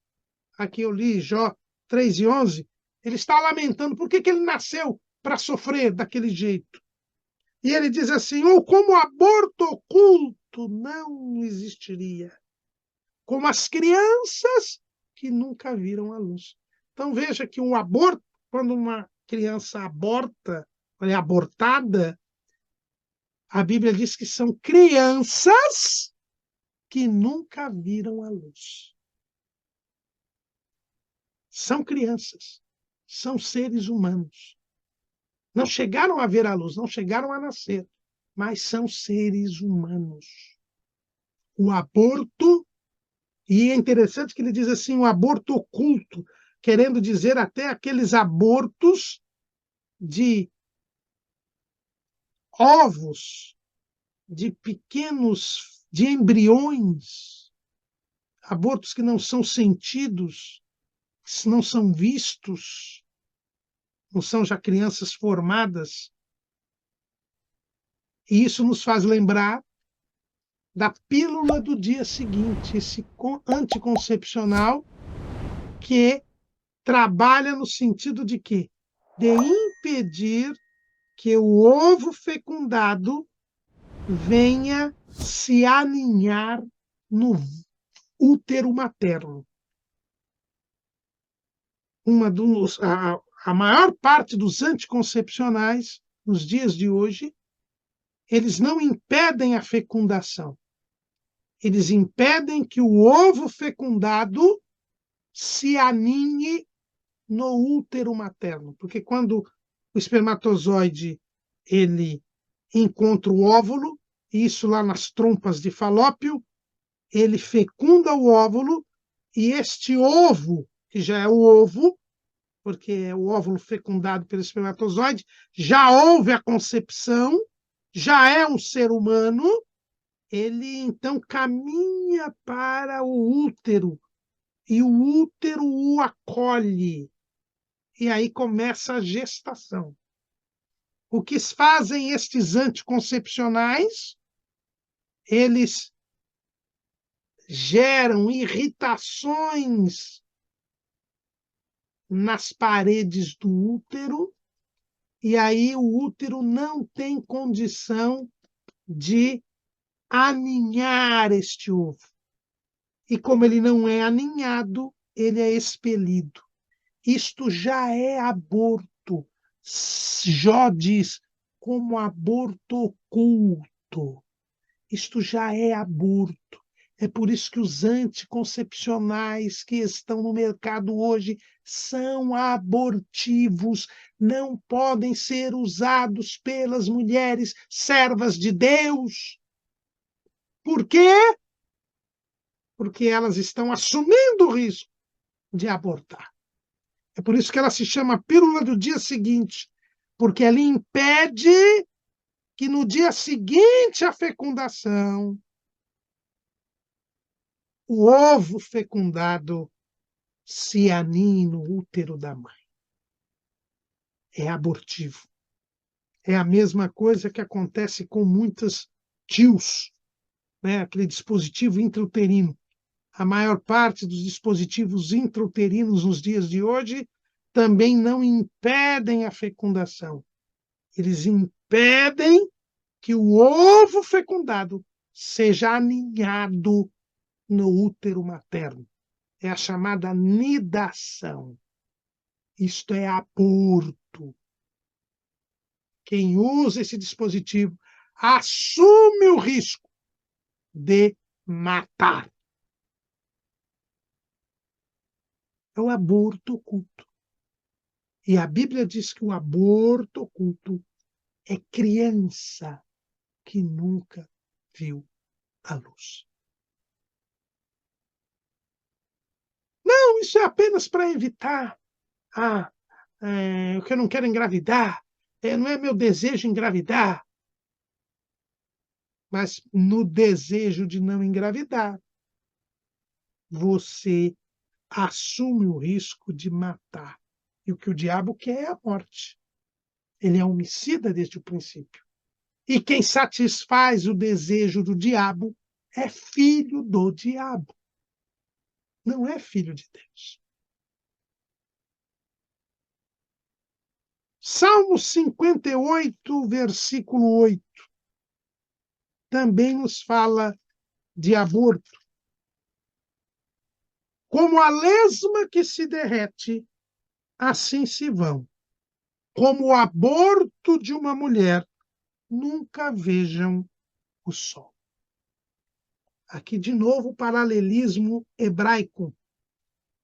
Aqui eu li Jó 3 e 11. Ele está lamentando por que ele nasceu para sofrer daquele jeito. E ele diz assim, ou como aborto oculto não existiria, como as crianças que nunca viram a luz. Então veja que um aborto, quando uma criança aborta, é abortada, a Bíblia diz que são crianças que nunca viram a luz. São crianças, são seres humanos. Não chegaram a ver a luz, não chegaram a nascer, mas são seres humanos. O aborto, e é interessante que ele diz assim, o aborto oculto, querendo dizer até aqueles abortos de ovos, de pequenos, de embriões, abortos que não são sentidos, que não são vistos, não são já crianças formadas. E isso nos faz lembrar da pílula do dia seguinte, esse anticoncepcional que trabalha no sentido de quê? De impedir que o ovo fecundado venha se aninhar no útero materno. A maior parte dos anticoncepcionais, nos dias de hoje, eles não impedem a fecundação. Eles impedem que o ovo fecundado se aninhe no útero materno. Porque quando o espermatozoide ele encontra o óvulo, isso lá nas trompas de Falópio, ele fecunda o óvulo e este ovo, que já é o ovo, porque é o óvulo fecundado pelo espermatozoide, já houve a concepção, já é um ser humano, ele então caminha para o útero e o útero o acolhe. E aí começa a gestação. O que fazem estes anticoncepcionais? Eles geram irritações nas paredes do útero, e aí o útero não tem condição de aninhar este ovo. E como ele não é aninhado, ele é expelido. Isto já é aborto. Jó diz, como aborto oculto. Isto já é aborto. É por isso que os anticoncepcionais que estão no mercado hoje são abortivos, não podem ser usados pelas mulheres servas de Deus. Por quê? Porque elas estão assumindo o risco de abortar. É por isso que ela se chama pílula do dia seguinte, porque ela impede que no dia seguinte à fecundação o ovo fecundado se aninhe no útero da mãe. É abortivo. É a mesma coisa que acontece com muitas TIUs, né? Aquele dispositivo intrauterino. A maior parte dos dispositivos intrauterinos nos dias de hoje também não impedem a fecundação. Eles impedem que o ovo fecundado seja aninhado no útero materno. É a chamada nidação. Isto é aborto. Quem usa esse dispositivo assume o risco de matar. É o aborto oculto. E a Bíblia diz que o aborto oculto é criança que nunca viu a luz. Não, isso é apenas para evitar que eu não quero engravidar, não é meu desejo engravidar. Mas no desejo de não engravidar, você assume o risco de matar. E o que o diabo quer é a morte. Ele é homicida desde o princípio. E quem satisfaz o desejo do diabo é filho do diabo. Não é filho de Deus. Salmo 58, versículo 8, também nos fala de aborto. Como a lesma que se derrete, assim se vão. Como o aborto de uma mulher, nunca vejam o sol. Aqui, de novo, o paralelismo hebraico.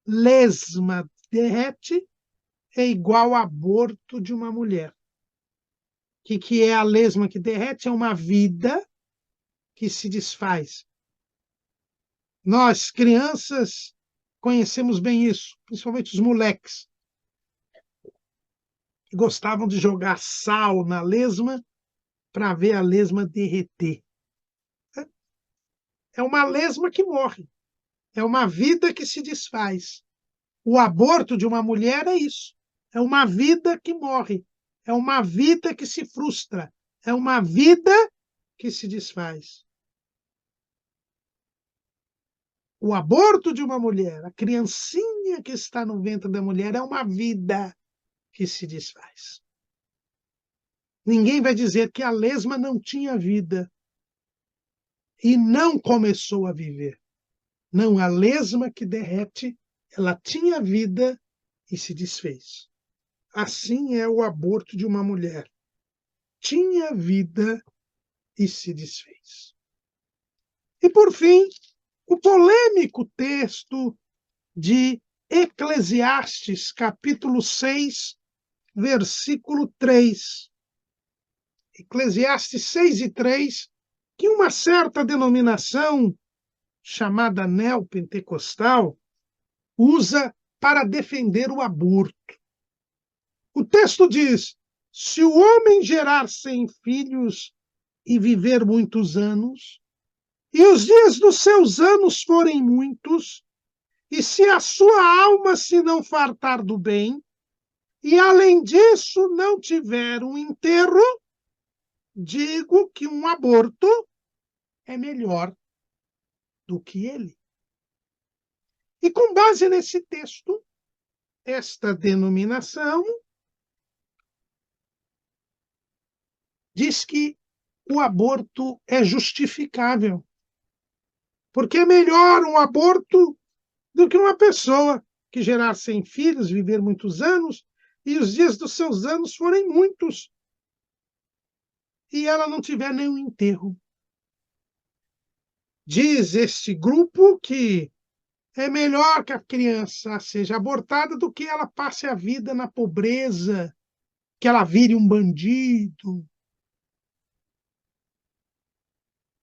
Lesma derrete é igual ao aborto de uma mulher. que é a lesma que derrete? É uma vida que se desfaz. Nós, crianças, conhecemos bem isso, principalmente os moleques, que gostavam de jogar sal na lesma para ver a lesma derreter. É uma lesma que morre, é uma vida que se desfaz. O aborto de uma mulher é isso, é uma vida que morre, é uma vida que se frustra, é uma vida que se desfaz. O aborto de uma mulher, a criancinha que está no ventre da mulher, é uma vida que se desfaz. Ninguém vai dizer que a lesma não tinha vida e não começou a viver. Não, a lesma que derrete, ela tinha vida e se desfez. Assim é o aborto de uma mulher. Tinha vida e se desfez. E, por fim, o polêmico texto de Eclesiastes, capítulo 6, versículo 3. Eclesiastes 6 e 3, que uma certa denominação, chamada neopentecostal, usa para defender o aborto. O texto diz: se o homem gerar 100 filhos e viver muitos anos, e os dias dos seus anos forem muitos, e se a sua alma se não fartar do bem, e além disso não tiver um enterro, digo que um aborto é melhor do que ele. E com base nesse texto, esta denominação diz que o aborto é justificável, porque é melhor um aborto do que uma pessoa que gerar 100 filhos, viver muitos anos, e os dias dos seus anos forem muitos, e ela não tiver nenhum enterro. Diz este grupo que é melhor que a criança seja abortada do que ela passe a vida na pobreza, que ela vire um bandido.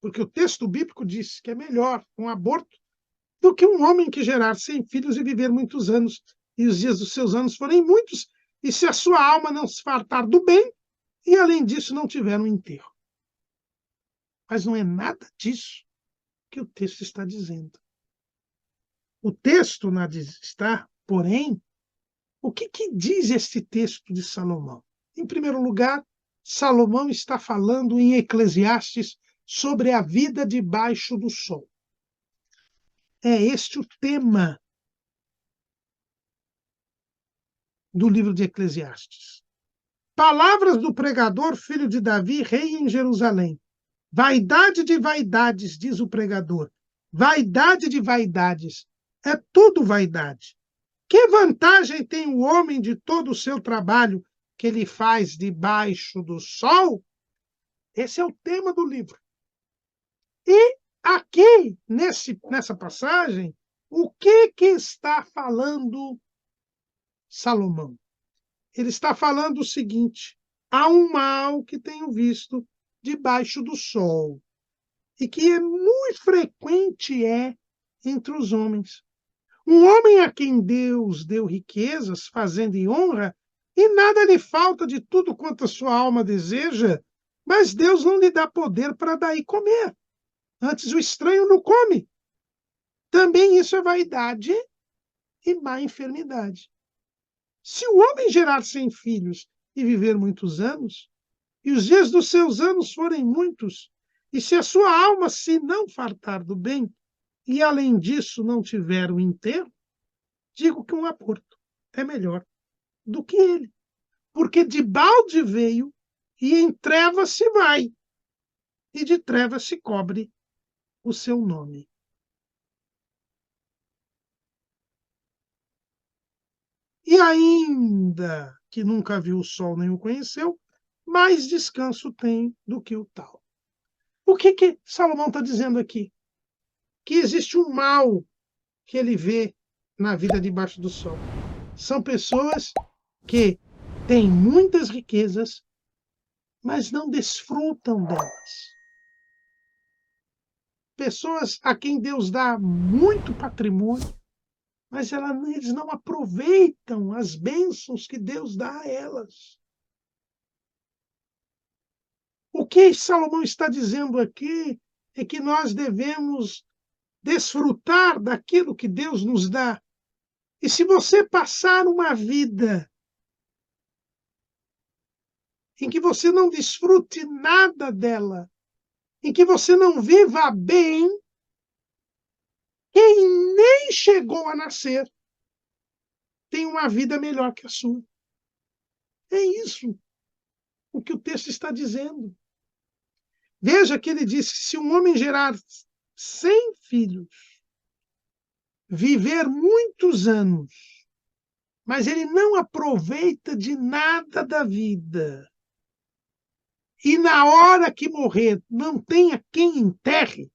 Porque o texto bíblico diz que é melhor um aborto do que um homem que gerar 100 filhos e viver muitos anos, e os dias dos seus anos forem muitos, e se a sua alma não se fartar do bem, e além disso não tiver um enterro. Mas não é nada disso que o texto está dizendo. O texto está, porém, o que diz este texto de Salomão? Em primeiro lugar, Salomão está falando em Eclesiastes sobre a vida debaixo do sol. É este o tema do livro de Eclesiastes. Palavras do pregador, filho de Davi, rei em Jerusalém. Vaidade de vaidades, diz o pregador. Vaidade de vaidades. É tudo vaidade. Que vantagem tem o homem de todo o seu trabalho que ele faz debaixo do sol? Esse é o tema do livro. E aqui, nessa passagem, o que está falando Salomão? Ele está falando o seguinte: há um mal que tenho visto debaixo do sol, e que é muito frequente entre os homens. Um homem a quem Deus deu riquezas, fazenda e honra, e nada lhe falta de tudo quanto a sua alma deseja, mas Deus não lhe dá poder para daí comer. Antes o estranho não come. Também isso é vaidade e má enfermidade. Se o homem gerar 100 filhos e viver muitos anos, e os dias dos seus anos forem muitos, e se a sua alma se não fartar do bem, e além disso não tiver o enterro, digo que um aborto é melhor do que ele. Porque de balde veio e em trevas se vai, e de trevas se cobre o seu nome. E ainda que nunca viu o sol nem o conheceu, mais descanso tem do que o tal. O que Salomão está dizendo aqui? Que existe um mal que ele vê na vida debaixo do sol. São pessoas que têm muitas riquezas mas não desfrutam delas. Pessoas a quem Deus dá muito patrimônio, mas eles não aproveitam as bênçãos que Deus dá a elas. O que Salomão está dizendo aqui é que nós devemos desfrutar daquilo que Deus nos dá. E se você passar uma vida em que você não desfrute nada dela, em que você não viva bem, quem nem chegou a nascer tem uma vida melhor que a sua. É isso o que o texto está dizendo. Veja que ele disse: se um homem gerar 100 filhos, viver muitos anos, mas ele não aproveita de nada da vida, e na hora que morrer não tenha quem enterre.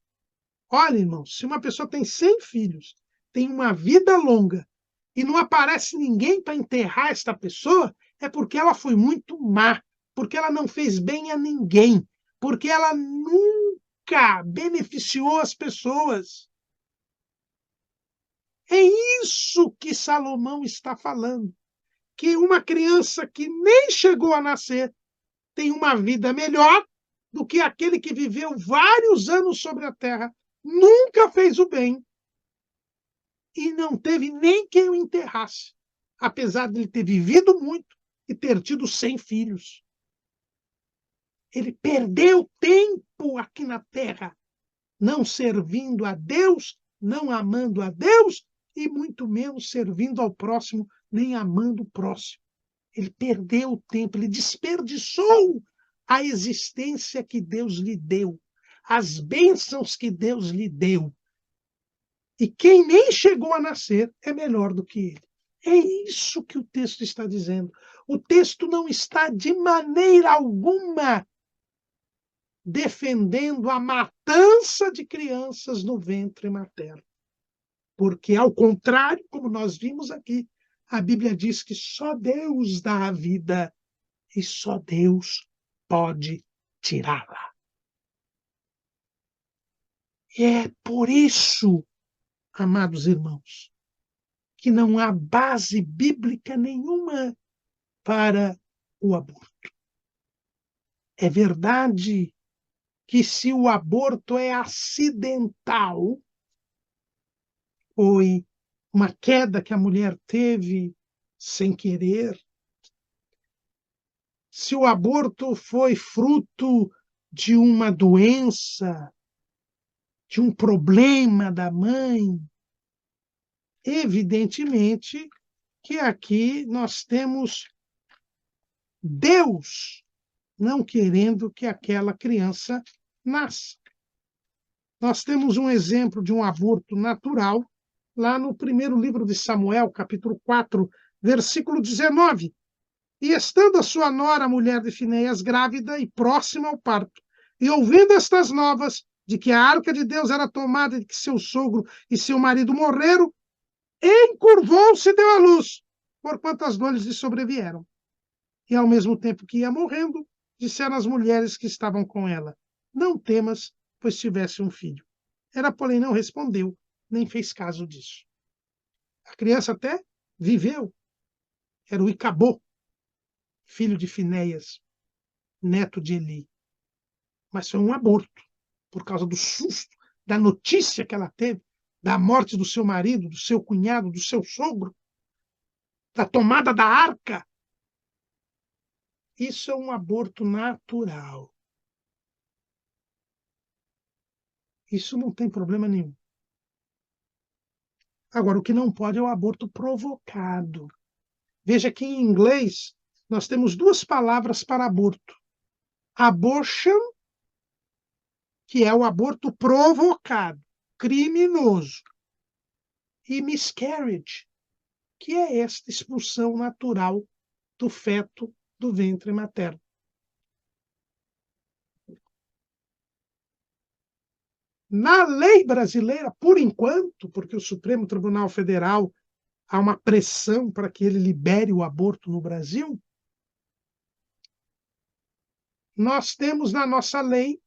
Olha, irmão, se uma pessoa tem 100 filhos, tem uma vida longa, e não aparece ninguém para enterrar esta pessoa, é porque ela foi muito má, porque ela não fez bem a ninguém, porque ela nunca beneficiou as pessoas. É isso que Salomão está falando, que uma criança que nem chegou a nascer tem uma vida melhor do que aquele que viveu vários anos sobre a terra, nunca fez o bem e não teve nem quem o enterrasse, apesar de ele ter vivido muito e ter tido 100 filhos. Ele perdeu tempo aqui na terra, não servindo a Deus, não amando a Deus e muito menos servindo ao próximo, nem amando o próximo. Ele perdeu o tempo, ele desperdiçou a existência que Deus lhe deu, as bênçãos que Deus lhe deu. E quem nem chegou a nascer é melhor do que ele. É isso que o texto está dizendo. O texto não está de maneira alguma defendendo a matança de crianças no ventre materno. Porque, ao contrário, como nós vimos aqui, a Bíblia diz que só Deus dá a vida e só Deus pode tirá-la. E é por isso, amados irmãos, que não há base bíblica nenhuma para o aborto. É verdade que se o aborto é acidental, foi uma queda que a mulher teve sem querer, se o aborto foi fruto de uma doença, de um problema da mãe, evidentemente que aqui nós temos Deus não querendo que aquela criança nasça. Nós temos um exemplo de um aborto natural lá no primeiro livro de Samuel, capítulo 4, versículo 19. E estando a sua nora, a mulher de Finéias, grávida e próxima ao parto, e ouvindo estas novas de que a arca de Deus era tomada e de que seu sogro e seu marido morreram, encurvou-se e deu à luz, porquanto as dores lhe sobrevieram. E ao mesmo tempo que ia morrendo, disseram as mulheres que estavam com ela: não temas, pois tivesse um filho. Ela, porém, não respondeu, nem fez caso disso. A criança até viveu. Era o Icabô, filho de Finéias, neto de Eli. Mas foi um aborto, por causa do susto, da notícia que ela teve, da morte do seu marido, do seu cunhado, do seu sogro, da tomada da arca. Isso é um aborto natural. Isso não tem problema nenhum. Agora, o que não pode é o aborto provocado. Veja que em inglês nós temos duas palavras para aborto: abortion, que é o aborto provocado, criminoso, e miscarriage, que é esta expulsão natural do feto do ventre materno. Na lei brasileira, por enquanto, porque o Supremo Tribunal Federal há uma pressão para que ele libere o aborto no Brasil, nós temos na nossa lei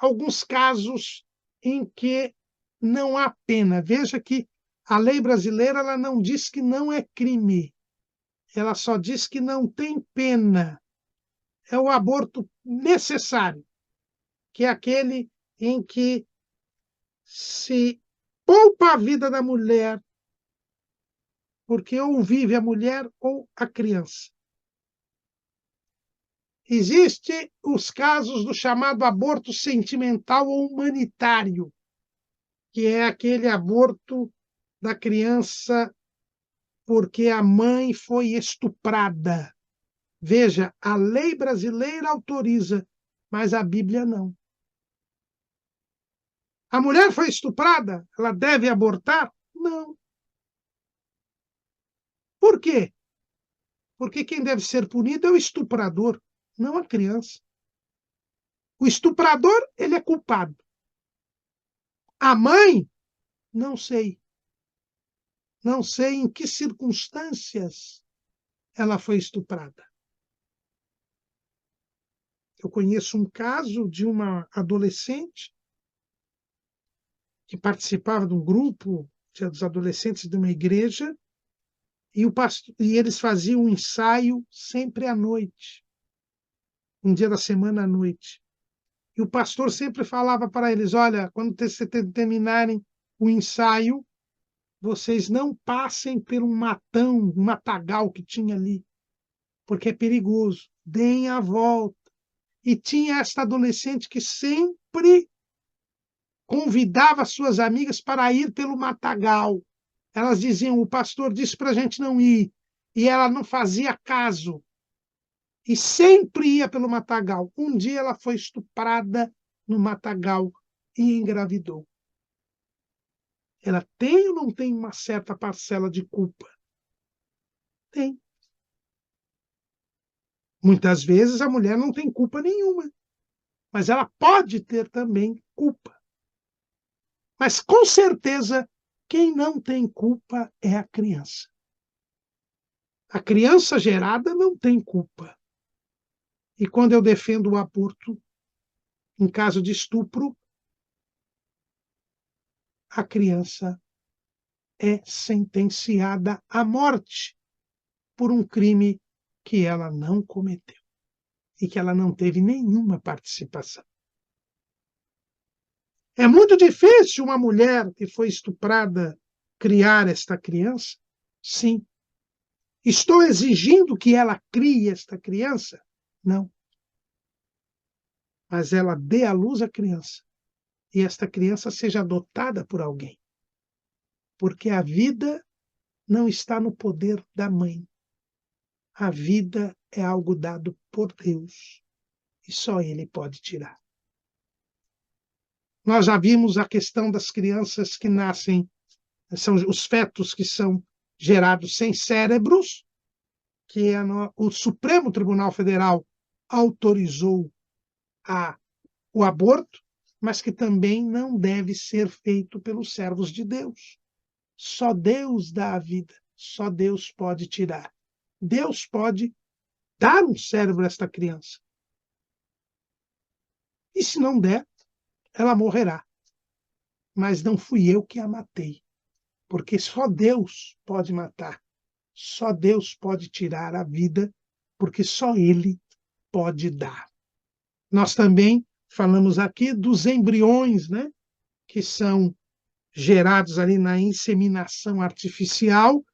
alguns casos em que não há pena. Veja que a lei brasileira ela não diz que não é crime, ela só diz que não tem pena. É o aborto necessário, que é aquele em que se poupa a vida da mulher, porque ou vive a mulher ou a criança. Existem os casos do chamado aborto sentimental ou humanitário, que é aquele aborto da criança porque a mãe foi estuprada. Veja, a lei brasileira autoriza, mas a Bíblia não. A mulher foi estuprada, ela deve abortar? Não. Por quê? Porque quem deve ser punido é o estuprador, não a criança. O estuprador, ele é culpado. A mãe, não sei. Não sei em que circunstâncias ela foi estuprada. Eu conheço um caso de uma adolescente que participava de um grupo dos adolescentes de uma igreja e eles faziam um ensaio sempre à noite, um dia da semana à noite. E o pastor sempre falava para eles: olha, quando vocês terminarem o ensaio, vocês não passem por um matão, um matagal que tinha ali, porque é perigoso. Deem a volta. E tinha esta adolescente que sempre convidava suas amigas para ir pelo matagal. Elas diziam: o pastor disse para a gente não ir. E ela não fazia caso. E sempre ia pelo matagal. Um dia ela foi estuprada no matagal e engravidou. Ela tem ou não tem uma certa parcela de culpa? Tem. Muitas vezes a mulher não tem culpa nenhuma, mas ela pode ter também culpa. Mas, com certeza, quem não tem culpa é a criança. A criança gerada não tem culpa. E quando eu defendo o aborto, em caso de estupro, a criança é sentenciada à morte por um crime que ela não cometeu e que ela não teve nenhuma participação. É muito difícil uma mulher que foi estuprada criar esta criança? Sim. Estou exigindo que ela crie esta criança? Não. Mas ela dê à luz a criança e esta criança seja adotada por alguém. Porque a vida não está no poder da mãe. A vida é algo dado por Deus e só Ele pode tirar. Nós já vimos a questão das crianças que nascem, são os fetos que são gerados sem cérebros, que o Supremo Tribunal Federal autorizou o aborto, mas que também não deve ser feito pelos servos de Deus. Só Deus dá a vida, só Deus pode tirar. Deus pode dar um cérebro a esta criança. E se não der, ela morrerá. Mas não fui eu que a matei, porque só Deus pode matar, só Deus pode tirar a vida, porque só Ele pode dar. Nós também falamos aqui dos embriões, né, que são gerados ali na inseminação artificial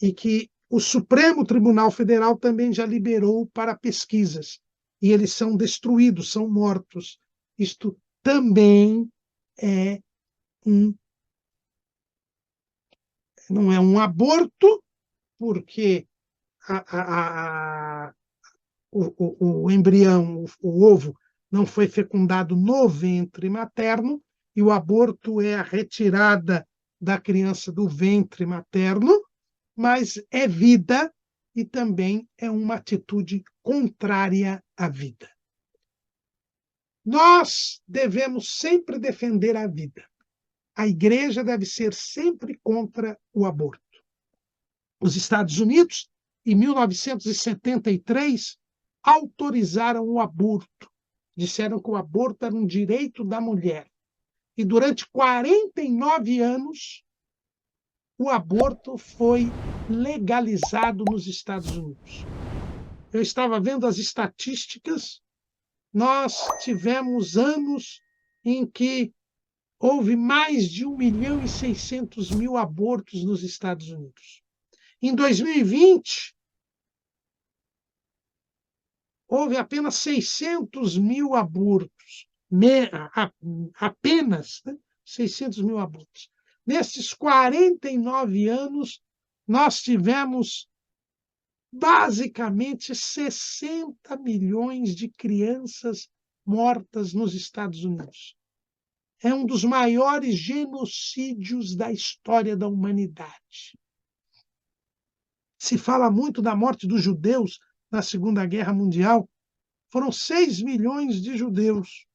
e que o Supremo Tribunal Federal também já liberou para pesquisas. E eles são destruídos, são mortos. Isto também é não é um aborto, porque o embrião, o ovo, não foi fecundado no ventre materno, e o aborto é a retirada da criança do ventre materno, mas é vida e também é uma atitude contrária à vida. Nós devemos sempre defender a vida. A igreja deve ser sempre contra o aborto. Os Estados Unidos, em 1973, autorizaram o aborto. Disseram que o aborto era um direito da mulher. E durante 49 anos, o aborto foi legalizado nos Estados Unidos. Eu estava vendo as estatísticas, nós tivemos anos em que houve mais de 1.600.000 abortos nos Estados Unidos. Em 2020, houve apenas 600.000 abortos. Apenas, né? 600.000 abortos. Nesses 49 anos, nós tivemos basicamente 60 milhões de crianças mortas nos Estados Unidos. É um dos maiores genocídios da história da humanidade. Se fala muito da morte dos judeus na Segunda Guerra Mundial. Foram 6 milhões de judeus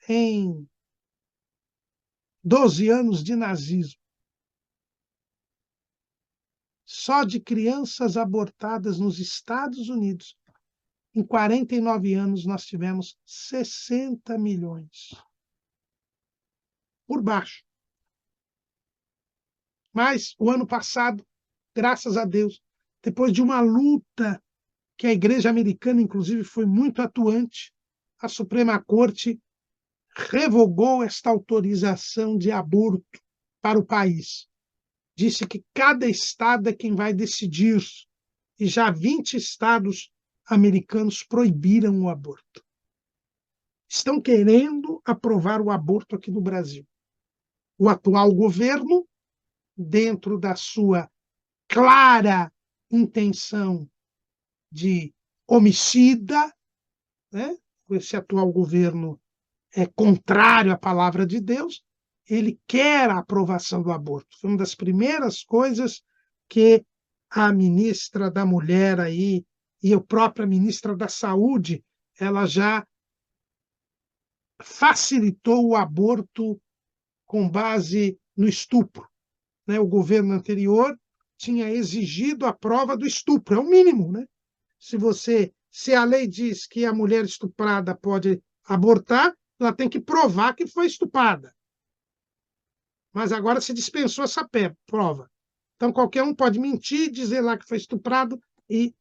em 12 anos de nazismo. Só de crianças abortadas nos Estados Unidos, em 49 anos, nós tivemos 60 milhões. Por baixo. Mas, o ano passado, graças a Deus, depois de uma luta que a Igreja Americana, inclusive, foi muito atuante, a Suprema Corte revogou esta autorização de aborto para o país. Disse que cada estado é quem vai decidir, e já 20 estados americanos proibiram o aborto. Estão querendo aprovar o aborto aqui no Brasil. O atual governo, dentro da sua clara intenção de homicida, né? Esse atual governo é contrário à palavra de Deus, ele quer a aprovação do aborto. Foi uma das primeiras coisas que a ministra da Mulher aí e a própria ministra da Saúde, ela já facilitou o aborto com base no estupro, né? O governo anterior tinha exigido a prova do estupro, é o mínimo, né? Se a lei diz que a mulher estuprada pode abortar, ela tem que provar que foi estuprada. Mas agora se dispensou essa prova. Então qualquer um pode mentir, dizer lá que foi estuprado e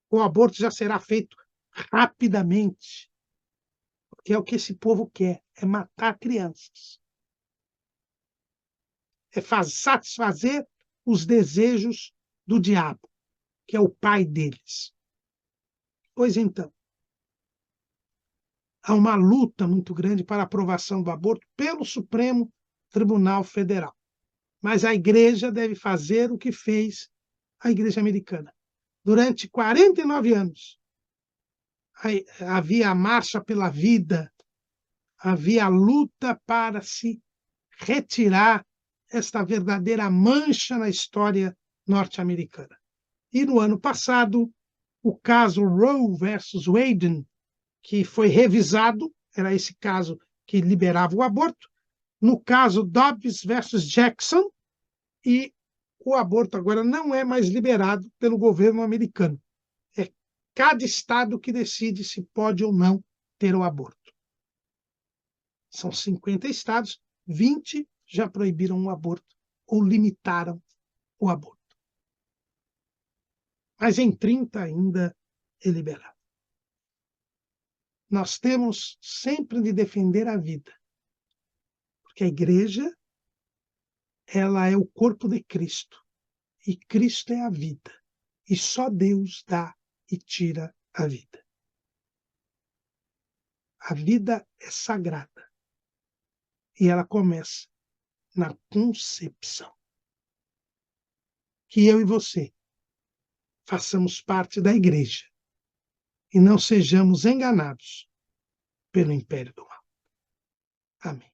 o aborto já será feito rapidamente. Porque é o que esse povo quer, é matar crianças. É satisfazer os desejos do diabo, que é o pai deles. Pois então, há uma luta muito grande para a aprovação do aborto pelo Supremo Tribunal Federal. Mas a igreja deve fazer o que fez a igreja americana. Durante 49 anos, havia a marcha pela vida, havia a luta para se retirar esta verdadeira mancha na história norte-americana. E no ano passado, o caso Roe versus Wade, que foi revisado, era esse caso que liberava o aborto, no caso Dobbs versus Jackson, e o aborto agora não é mais liberado pelo governo americano. É cada estado que decide se pode ou não ter o aborto. São 50 estados, 20 já proibiram o aborto ou limitaram o aborto. Mas em 30 ainda é liberado. Nós temos sempre de defender a vida, porque a igreja, ela é o corpo de Cristo, e Cristo é a vida, e só Deus dá e tira a vida. A vida é sagrada, e ela começa na concepção. Que eu e você façamos parte da igreja e não sejamos enganados pelo império do mal. Amém.